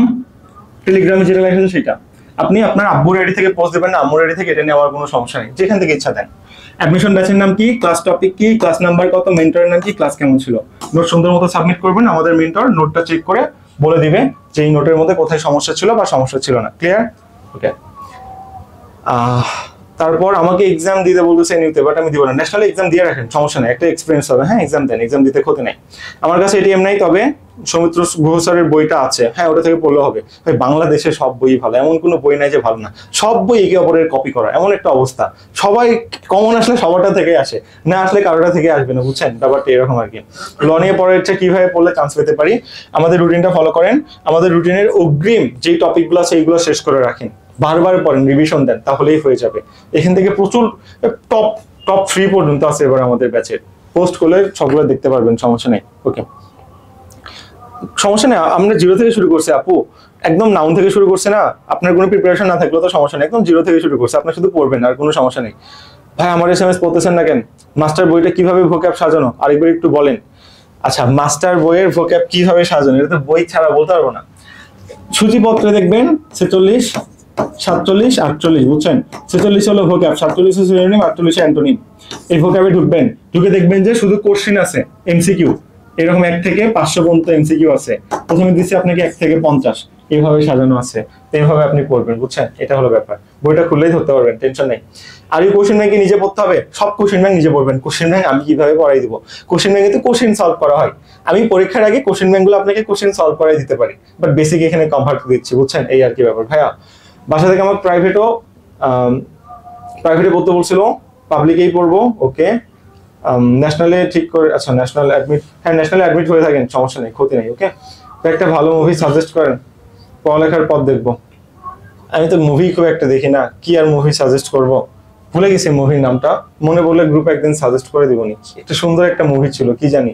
টেলিগ্রামে যেটা লেখা আছে সেটা আপনি আপনার আব্বুর আইডি থেকে পোস্ট দেবেন না, আম্মুর আইডি থেকে, এটা নেওয়ার কোনো সমস্যা নেই, যেখান থেকে ইচ্ছা দেন। অ্যাডমিশন ব্যাচের নাম কি, ক্লাস টপিক কি, ক্লাস নাম্বার কত, মেন্টরের নাম কি, ক্লাস কেমন ছিল, নোট সুন্দর মতো সাবমিট করবেন। আমাদের মেন্টর নোটটা চেক করে বলে দিবে যে এই নোটের মধ্যে কোথায় সমস্যা ছিল বা সমস্যা ছিল না। ক্লিয়ার? ওকে। তারপর আমাকে এক্সাম দিতে বলতেছে নিউতে, বাট আমি দিব না। ন্যাশনাল এক্সাম দিয়ে রাখেন, সমস্যা নেই, একটা এক্সপিরিয়েন্স হবে। হ্যাঁ, এক্সাম দেন, এক্সাম দিতে ক্ষতি নাই। আমার কাছে এটিএম নাই, তবে সৌমিত্র গুহ স্যারের বইটা আছে, হ্যাঁ, ওটা থেকে পড়লে হবে। ভাই বাংলাদেশে সব বই ভালো, এমন কোনো বই নাই যে ভালো না, সব বই একে অপরের কপি করা, এমন একটা অবস্থা। সবাই কমন আসলে সবারটা থেকে আসে, না আসলে কারোটা থেকে আসবে না, বুঝছেন ব্যাপারটা এরকম আর কি। ল নিয়ে পড়ার ইচ্ছা কিভাবে পড়লে চান্স পেতে পারি, আমাদের রুটিনটা ফলো করেন। আমাদের রুটিনের অগ্রিম যেই টপিকগুলো আছে এইগুলো শেষ করে রাখেন, বারবার পড়েন, রিভিশন দেন, তাহলেই হয়ে যাবে। এখান থেকে প্রচুর টপ টপ 3 পর্যন্ত আছে এবার আমাদের ব্যাচের। পোস্ট করলে সবগুলো দেখতে পারবেন, সমস্যা নেই। ওকে, সমস্যা নেই, আমরা জিরো থেকে শুরু করছি আপু, একদম নাউন থেকে শুরু করছে না। আপনার কোনো প্রিপারেশন না থাকলেও তো সমস্যা নেই, একদম জিরো থেকে শুরু করছে, আপনি শুধু পড়বেন আর কোনো সমস্যা নেই। ভাই আমার এসএমএস পড়তেছেন না কেন? মাস্টার বইটা কিভাবে ভোক্যাব সাজানো আরেকবার একটু বলেন। আচ্ছা, মাস্টার বইয়ের ভোক্যাব কিভাবে সাজানো, এটা তো বই ছাড়া বলতে পারবো না। সূচিপত্রে দেখবেন 46, 47, 48, বুঝছেন? 46 হলো ভোক্যাব, 47 হলো সিনোনিম, 48 অ্যান্টোনিম। এই ভোক্যাবে ঢুকবেন, ঢুকে দেখবেন যে শুধু কোশ্চেন আছে, এমসিকিউ এরকম 1 থেকে 500 পর্যন্ত এমসিকিউ আছে। প্রথমে দিচ্ছি আপনাকে 1 থেকে 50, এইভাবে সাজানো আছে, এইভাবে আপনি পড়বেন, বুঝছেন? এটা হলো ব্যাপার, বইটা খুললেই ধরতে পারবেন, টেনশন নেই। আর এই কোশ্চেন ব্যাংকে নিজে পড়তে হবে, সব কোশ্চেন ব্যাংক নিজে পড়বেন। কোশ্চেন ব্যাংক আমি কিভাবে পড়াই দিব, কোশ্চেন ব্যাংকে তো কোশ্চেন সলভ করা হয়, আমি পরীক্ষার আগে কোশ্চেন ব্যাংকগুলো আপনাকে কোশ্চেন সলভ করাই দিতে পারি, বাট বেসিক এখানে কভার দিচ্ছি, বুঝছেন? এই আর কি ব্যাপার। ভাইয়া বাসা থেকে আমার প্রাইভেটে পড়তে বলছিল, পাবলিকেই পড়বো। ওকে, ন্যাশনালে ঠিক করে, আচ্ছা ন্যাশনাল অ্যাডমিট, হ্যাঁ ন্যাশনালে অ্যাডমিট হয়ে থাকেন, সমস্যা নেই, ক্ষতি নেই। ওকে, একটা ভালো মুভি সাজেস্ট করেন, পড়ালেখার পথ দেখবো। আমি তো মুভি খুব একটা দেখি না, কি আর মুভি সাজেস্ট করব, ভুলে গেছি মুভির নামটা, মনে বললে গ্রুপে একদিন সাজেস্ট করে দিবনি। একটা সুন্দর একটা মুভি ছিল, কি জানি।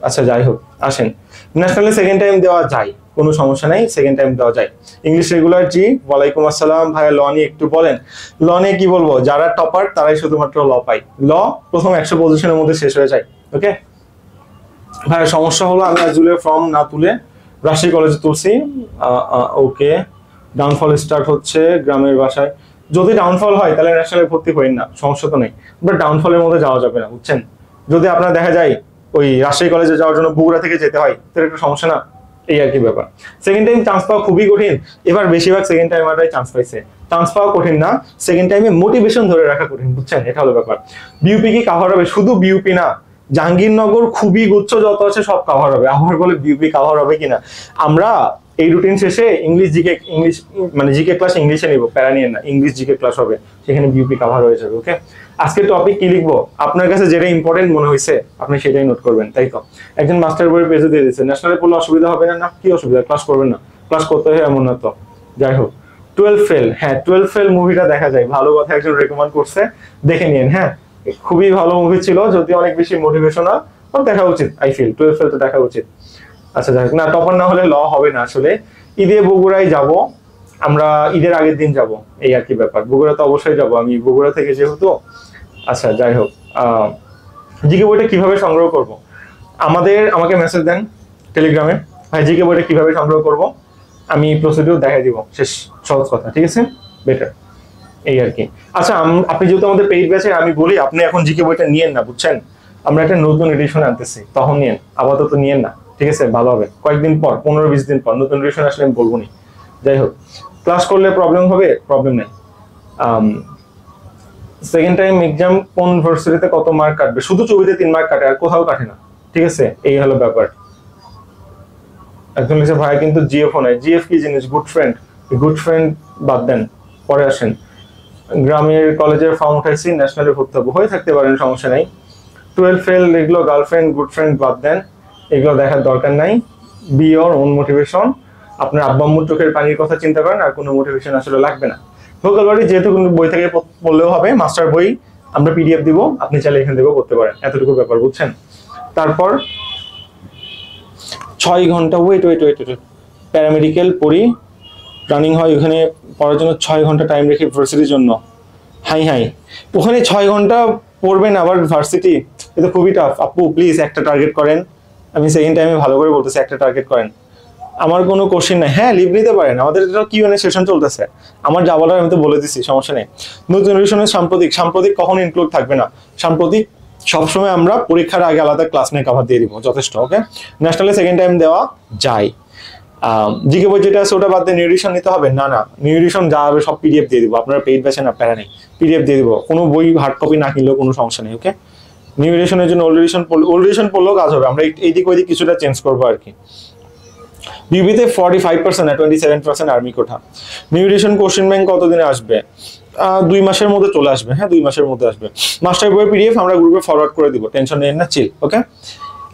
আচ্ছা যাই হোক, আসেন, ন্যাশনালে সেকেন্ড টাইম দেওয়া যায়, কোনো সমস্যা নাই, সেকেন্ড টাইম দেওয়া যায়। ইংলিশ রেগুলার, জি ওয়ালাইকুম আসসালাম। ভাইয়া ল নিয়ে একটু বলেন। ল নিয়ে কি বলবো, যারা টপার তারাই শুধুমাত্র ল পায়, ল প্রথম 100 পজিশনের মধ্যে শেষ হয়ে যায়। ওকে ভাইয়া, সমস্যা হলো আমি আজুলের ফর্ম না তুলে রাজশাহী কলেজে তুলছি। ওকে, ডাউনফল স্টার্ট হচ্ছে গ্রামের বাসায়। যদি ডাউনফল হয় তাহলে ন্যাশনালে ভর্তি হইন না, সমস্যা তো নেই, বাট ডাউনফলের মধ্যে যাওয়া যাবে না, বুঝছেন? যদি আপনার দেখা যায় ওই রাজশাহী কলেজে যাওয়ার জন্য বগুড়া থেকে যেতে হয়, তাহলে একটু সমস্যা না, এই আর কি ব্যাপার। সেকেন্ড টাইম চান্স পাওয়া খুবই কঠিন, এবার বেশিরভাগ সেকেন্ড টাইমাররাই চান্স পাইছে। চান্স পাওয়া কঠিন না, সেকেন্ড টাইমে মোটিভেশন ধরে রাখা কঠিন, বুঝছেন? এটা হলো ব্যাপার। বিউপি কি কাভার হবে? শুধু বিউপি না, জাহাঙ্গীরনগর খুবই গুচ্ছ যত আছে সব কাভার হবে। আমার বলে বিউপি কাভার হবে কিনা, আমরা এই রুটিন শেষে ইংলিশ মানে জিকে ক্লাস ইংলিশে নিব, প্যারা নিয়ে না, ইংলিশ জিকে ক্লাস হবে, সেখানে বিউপি কাভার হয়ে যাবে। ওকে, আজকে টপিক কি লিখবো, আপনার কাছে যেটা ইম্পর্টেন্ট মনে হয়েছে আপনি সেটাই নোট করবেন, তাই তো? একজন মাস্টার বইয়ের পেজে দিয়ে দিচ্ছে, ন্যাশনালে পড়লে অসুবিধা হবে না? না, কি অসুবিধা, ক্লাস করবেন না, ক্লাস করতে হয় এমন না তো। যাই হোক, 12 ফেল, হ্যাঁ 12 ফেল মুভিটা দেখা যায়, ভালো কথা, একজন রেকমেন্ড করছে, দেখে নিন। হ্যাঁ, খুবই ভালো মুভি ছিল, যদি অনেক বেশি মোটিভেশনাল, দেখা উচিত। আই ফিল 12 ফেল তো দেখা উচিত। আচ্ছা যাই হোক, না টপার না হলে ল হবে না আসলে। ঈদে বগুড়ায় যাব আমরা, ঈদের আগের দিন যাব, এই আর কি ব্যাপার। বগুড়া তো অবশ্যই যাব, আমি বগুড়া থেকে যেহেতু। আচ্ছা যাই হোক, জিকে বইটা কিভাবে সংগ্রহ করব, আমাকে মেসেজ দেন টেলিগ্রামে, ভাই জিকে বইটা কিভাবে সংগ্রহ করব, আমি প্রসিডিউর দেখাই দিব, শেষ, সহজ কথা, ঠিক আছে? বেটার, এই আর কি। আচ্ছা, আপনি যেহেতু আমাদের পেইড ব্যাচে, আমি বলি আপনি এখন জিকে বইটা নিয়েন না, বুঝছেন? আমরা একটা নতুন এডিশন আনতেছি, তখন নিয়েন, আপাতত নিয়েন না, ঠিক আছে? ভালো হবে, কয়েকদিন পর, 15-20 দিন পর নতুন এডিশন আসলে আমি বলবো নি। যাই হোক, ক্লাস করলে প্রবলেম হবে, প্রবলেম নেই। সেকেন্ড টাইম এক্সাম কোন ভার্সিটিতে কত মার্ক কাটবে? শুধু ছবিতে 3 মার্ক কাটে, আর কোথাও কাটে না, ঠিক আছে? এই হলো ব্যাপার। একজন লিখছে ভাই কিন্তু জিএফও নাই, জিএফ কি জিনিস? গুড ফ্রেন্ড, গুড ফ্রেন্ড বাদ দেন, পরে আসেন। গ্রামের কলেজের ফর্ম উঠাইছি, ন্যাশনালে ভর্তি হবো, হয়ে থাকতে পারেন, সমস্যা নাই। 12 ফেল, এগুলো গার্লফ্রেন্ড গুড ফ্রেন্ড বাদ দেন, এগুলো দেখার দরকার নাই। বি ইওর ওন মোটিভেশন, আপনার আব্বা আম্মুর চোখের পানির কথা চিন্তা করেন, আর কোনো মোটিভেশন আসলে লাগবে না। ভোকাবুলারি যেহেতু কোনো বই থেকে পড়লেও হবে, মাস্টার বই আমরা পিডিএফ দিব, আপনি চাইলে এখান থেকেও পড়তে পারেন, এতটুকু ব্যাপার, বুঝছেন? তারপর 6 ঘন্টা ওয়েট, প্যারামেডিক্যাল পড়ি, রানিং হয় ওখানে পড়ার জন্য 6 ঘন্টা টাইম রেখে ভার্সিটির জন্য। হাই ওখানে 6 ঘন্টা পড়বেন আবার ভার্সিটি, এটা খুবই টাফ। আপু প্লিজ একটা টার্গেট করেন, আমি সেকেন্ড টাইমে ভালো করে বলতেছি, একটা টার্গেট করেন। আমার কোনো কোশ্চেন নাই, হ্যাঁ লিভ নিতে পারেন, আমাদের এটা কিউএনএ সেশন চলতেছে, আমার যা বলার আমি তো বলে দিচ্ছি, সমস্যা নেই। নতুন জেনারেশনের সাম্প্রতিক কখনো ইনক্লুড থাকবে না, সাম্প্রতিক সবসময় আমরা পরীক্ষার আগে আলাদা ক্লাস নিয়ে কভার দিয়ে দিব, যথেষ্ট। ওকে, ন্যাশনালে সেকেন্ড টাইম দেওয়া যায়। জিকে বই যেটা আছে ওটা বাদ দিয়ে নিউ এডিশন নিতে হবে না, নিউ এডিশন যা হবে সব পিডিএফ দিয়ে দিব, আপনারা পেইড ব্যাচে না, প্যারা নেই, পিডিএফ দিয়ে দিব, কোনো বই হার্ড কপি না কিনলেও কোনো সমস্যা নেই। ওকে, নিউ এডিশনের জন্য ওল্ড এডিশন পড়লেও কাজ হবে, আমরা এইদিক ওইদিক কিছুটা চেঞ্জ করবো আর কি। বিবিতে 45% আর 27% আর্মি কোঠা। নিউ এডিশন কোশ্চেন ব্যাংক কতদিনে আসবে? 2 মাসের মধ্যে চলে আসবে, হ্যাঁ 2 মাসের মধ্যে আসবে। মাস্টার বইয়ের পিডিএফ আমরা গ্রুপে ফরওয়ার্ড করে দিব, টেনশন নেন না, চিল। ওকে,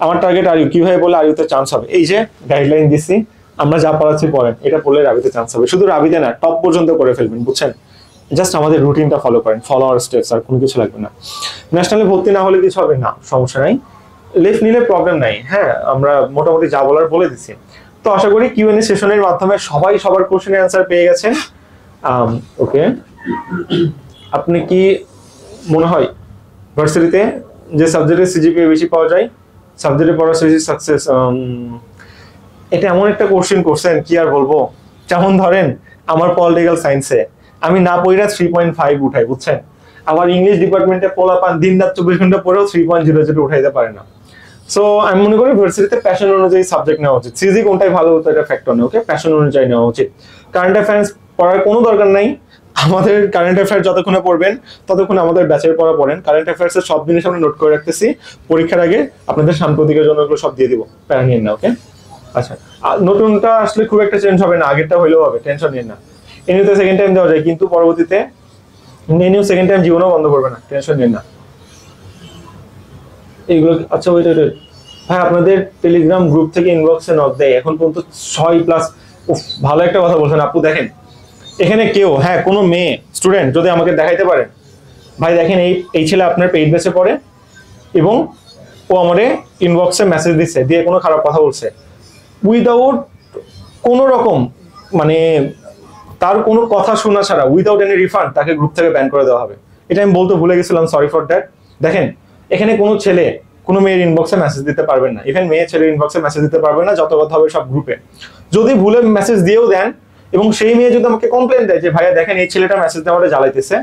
আমার টার্গেট আরিউ, কিভাবে বলে আরিউতে চান্স হবে? এই যে গাইডলাইন দিচ্ছি, আমরা যা পড়াচ্ছি পড়েন, এটা পড়লে রাবিতে চান্স হবে, শুধু রাবিতে না, টপ পর্যন্ত করে ফেলবেন, বুঝছেন? জাস্ট আমাদের রুটিনটা ফলো করেন, ফলো আর স্টেপস, আর কোনো কিছু লাগবে না। ন্যাশনালে ভর্তি না হলে কিছু হবে না, সমস্যা নাই, লেফট নিলে প্রবলেম নাই। হ্যাঁ, আমরা মোটামুটি যা বলার বলে দিচ্ছি। তো আশা করি কিউএনএ সেশনের মাধ্যমে সবাই সবার কোশ্চেনের অ্যান্সার পেয়ে গেছেন। ওকে, আপনি কি মনে হয় ভার্সিটিতে যে সাবজেক্টে সিজিপিএ বেশি পাওয়া যায়, সাবজেক্টে পড়া শেষে সাকসেস? এটা এমন একটা কোশ্চেন করছেন, কি আর বলবো। যেমন ধরেন আমার পলিটিক্যাল সায়েন্সে আমি না পড়া 3.5 উঠাই, বুঝছেন। আমার ইংলিশ ডিপার্টমেন্টে পোলাপান দিন রাত 24 ঘন্টা পড়েও 3.00 উঠাইতে পারে না। সো আমি মনে করি ভার্সিটিতে প্যাশন অনুযায়ী সাবজেক্ট নেওয়া উচিত। সিজি কোনটাই ভালো হতো এটা ফ্যাক্টর নেই, ওকে, প্যাশন অনুযায়ী নেওয়া উচিত। কারেন্ট অ্যাফেয়ার্স পড়ার কোনো দরকার নাই। আমাদের কারেন্ট অ্যাফেয়ার্স যতক্ষণে পড়বেন ততক্ষণ আমাদের ব্যাচের পড়া পড়েন। কারেন্ট অ্যাফেয়ার্স এর সব জিনিস আমরা নোট করে রাখতেছি, পরীক্ষার আগে আপনাদের সাম্প্রতিকের জন্য এগুলো সব দিয়ে দিব, প্যারা নিয়েন না, ওকে। আচ্ছা, নতুনটা আসলে খুব একটা চেঞ্জ হবে না, আগেরটা হইলেও হবে, টেনশন নিন না। এনিউতে সেকেন্ড টাইম দেওয়া যায়, কিন্তু পরবর্তীতে এনিউ সেকেন্ড টাইম জীবনও বন্ধ করবে না, টেনশন নিন না এইগুলো। আচ্ছা, ওইটা ভাই আপনাদের টেলিগ্রাম গ্রুপ থেকে ইনবক্সে নক দেয় এখন পর্যন্ত 6+। ভালো একটা কথা বলছেন আপু। দেখেন এখানে কেউ, হ্যাঁ, কোনো মেয়ে স্টুডেন্ট যদি আমাকে দেখাইতে পারেন, ভাই দেখেন এই ছেলে আপনার পেইড ব্যাচে পড়ে এবং ও আমারে ইনবক্সে মেসেজ দিচ্ছে, দিয়ে কোনো খারাপ কথা বলছে, উইদাউট কোনো রকম মানে তার কোনো কথা শোনা ছাড়া, উইদাউট এনি রিফান্ড তাকে গ্রুপ থেকে ব্যান করে দেওয়া হবে। এটা আমি বলতে ভুলে গেছিলাম, সরি ফর দ্যাট। দেখেন এখানে কোনো ছেলে কোনো মেয়ের ইনবক্সে মেসেজ দিতে পারবেন না, ইভেন মেয়ে ছেলের ইনবক্সে মেসেজ দিতে পারবেন না, যত কথা হবে সব গ্রুপে। যদি ভুলে মেসেজ দিয়েও দেন এবং সেই মেয়ে যদি আমাকে কমপ্লেন দেয় যে ভাইয়া দেখেন এই ছেলেটা মেসেজ দেওয়াটা জ্বালাইতেছে,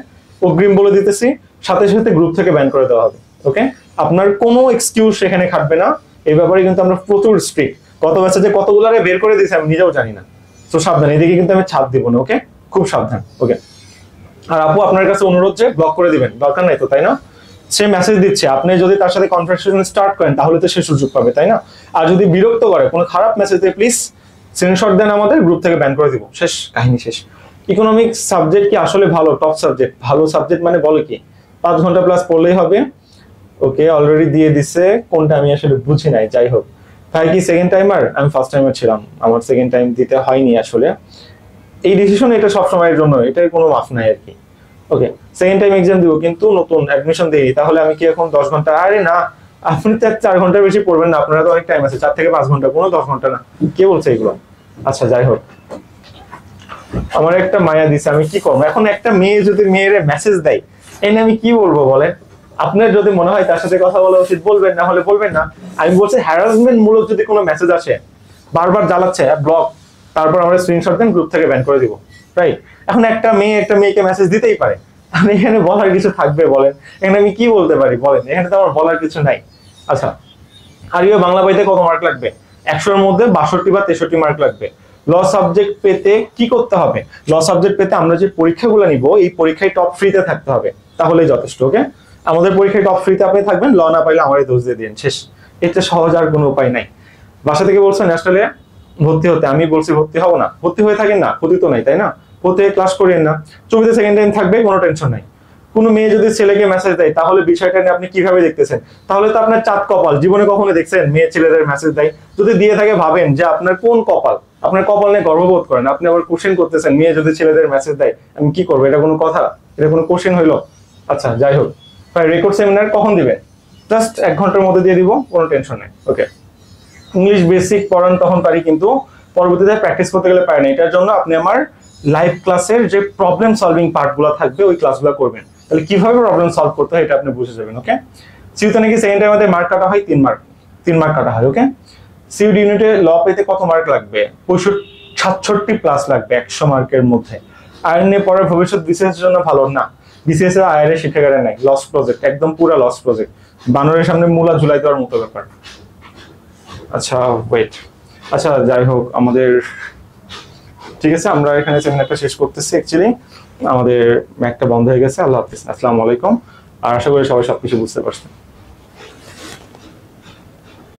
অগ্রিম বলে দিতেছি, সাথে সাথে গ্রুপ থেকে ব্যান করে দেওয়া হবে, ওকে। আপনার কোনো এক্সকিউজ সেখানে খাটবে না। এই ব্যাপারে কিন্তু আমরা প্রচুর স্ট্রিক্ট। কত মেসেজে কতগুলারে বের করে দিয়েছে আমি নিজেও জানি না। তো সাবধান, এদিকে কিন্তু আমি ছাড় দিব না, ওকে, খুব সাবধান, ওকে। আর আপু আপনার কাছে অনুরোধ যে ব্লক করে দিবেন, দরকার নাই তো, তাই না? সে মেসেজ দিচ্ছে, আপনি যদি তার সাথে কনভারসেশন স্টার্ট করেন তাহলে তো সে সুযোগ পাবে, তাই না? আর যদি বিরক্ত করে কোনো খারাপ মেসেজ দিয়ে প্লিজ স্ক্রিনশট দেন, আমাদের গ্রুপ থেকে ব্যান করে দিব, শেষ কাহিনী শেষ। ইকোনমিক্স সাবজেক্ট কি আসলে ভালো, টপ সাবজেক্ট? ভালো সাবজেক্ট মানে বলে কি 5 ঘন্টা প্লাস পড়লেই হবে? ওকে, অলরেডি দিয়ে দিছে, কোনটা আমি আসলে বুঝি নাই, যাই হোক। ভাই কি সেকেন্ড টাইমার? আমি ফার্স্ট টাইমার ছিলাম, আমার সেকেন্ড টাইম দিতে হয়নি আসলে। এই ডিসিশন এটা সব সময়ের জন্য, এটার কোনো মাফ নাই আর কি, ওকে। সেকেন্ড টাইম এক্সাম দিব কিন্তু নতুন অ্যাডমিশন দিই, তাহলে আমি কি এখন 10 ঘন্টা? আরে না, আপনি তো 4 ঘন্টার বেশি পড়বেন না, আপনারা তো অনেক টাইম আছে, 4 থেকে 5 ঘন্টা, কোনো 10 ঘন্টা না। কে বলছে এগুলো? আচ্ছা, যাই হোক, আমার একটা মায়া দিছে, আমি কি করবো এখন? একটা মেয়ে যদি মেয়ের মেসেজ দেয়, এনে আমি কি বলবো বলেন? আপনার যদি মনে হয় তার সাথে কথা বলা উচিত বলবেন, না হলে বলবেন না। আমি বলছি হ্যারাসমেন্ট মূলক যদি কোনো মেসেজ আসে, বারবার জ্বালাচ্ছে, ব্লক, তারপর আমরা স্ক্রিনশট দেন, গ্রুপ থেকে ব্যান করে দিব, রাইট? এখন একটা মেয়েকে মেসেজ দিতেই পারে, এখানে বলার কিছু থাকবে বলেন? এখানে আমি কি বলতে পারি বলেন? এখানে তো আমার বলার কিছু নাই। আচ্ছা, আর বাংলা বইতে কত মার্ক লাগবে? 100-এর মধ্যে 62 বা 63 মার্ক লাগবে। ল সাবজেক্ট পেতে কি করতে হবে? ল সাবজেক্ট পেতে আমরা যে পরীক্ষাগুলো নিব, এই পরীক্ষায় টপ 3-তে থাকতে হবে, তাহলেই যথেষ্ট, ওকে। আমাদের পরীক্ষায় টপ 3-তে আপনি থাকবেন, ল না পাইলে আমারই দোষ দিয়ে দিন, শেষ। এটা সহজ, আর কোনো উপায় নাই। বাসা থেকে বলছেন ন্যাশনালে ভর্তি হতে, আমি বলছি ভর্তি হবো না। ভর্তি হয়ে থাকেন না, ক্ষতি তো নাই, তাই না? ভর্তি হয়ে ক্লাস করেন না, ছবিতে সেকেন্ড টাইম থাকবে, কোনো টেনশন নাই। কোনো মেয়ে যদি ছেলেকে মেসেজ দেয়, তাহলে বিষয়টা নিয়ে আপনি কিভাবে দেখতেছেন? তাহলে তো আপনার চাঁদ কপাল। জীবনে কখনো দেখছেন মেয়ে ছেলেদের মেসেজ দেয়? যদি দিয়ে থাকে ভাবেন যে আপনার কোন কপাল, আপনার কপাল নিয়ে গর্ববোধ করেন। আপনি আবার কোশ্চেন করতেছেন মেয়ে যদি ছেলেদের মেসেজ দেয় আমি কি করবো? এটা কোনো কথা? এটা কোনো কোশ্চেন হইলো? আচ্ছা, যাই হোক, রেকর্ড সেমিনার কখন দিবেন? জাস্ট 1 ঘন্টার মধ্যে দিয়ে দিব, কোনো টেনশন নেই, ওকে। ইংলিশ বেসিক পড়ান তখন পারি, কিন্তু পরবর্তীতে প্র্যাকটিস করতে গেলে পারেন। এটার জন্য আপনি আমার লাইভ ক্লাসের যে প্রবলেম সলভিং পার্টগুলো থাকবে ওই ক্লাসগুলো করবেন, তাহলে কিভাবে প্রবলেম সলভ করতে হয় এটা আপনি বুঝে যাবেন, ওকে। সিউতে নাকি সেকেন্ড টাইম আমাদের মার্ক কাটা হয় 3 মার্ক কাটা হয়, ওকে। সিউড ইউনিটে ল পেতে কত মার্ক লাগবে? 67 প্লাস লাগবে 100 মার্কের মধ্যে। আইন নিয়ে পড়ার ভবিষ্যৎ বিসিএস এর জন্য ভালো না। বিসিএস এর আয়ের শিক্ষাগারে নাই, লস প্রজেক্ট, একদম পুরো লস প্রজেক্ট, বানরের সামনে মূলা ঝুলাই দেওয়ার মতো ব্যাপার। আচ্ছা ওয়েট, আচ্ছা যাই হোক, আমাদের ঠিক আছে, আমরা এখানে সেমিনারটা শেষ করতেছি। অ্যাকচুয়ালি আমাদের ম্যাকটা বন্ধ হয়ে গেছে। আল্লাহ হাফিজ, আসসালামু আলাইকুম। আর আশা করি সবাই সবকিছু বুঝতে পারছেন।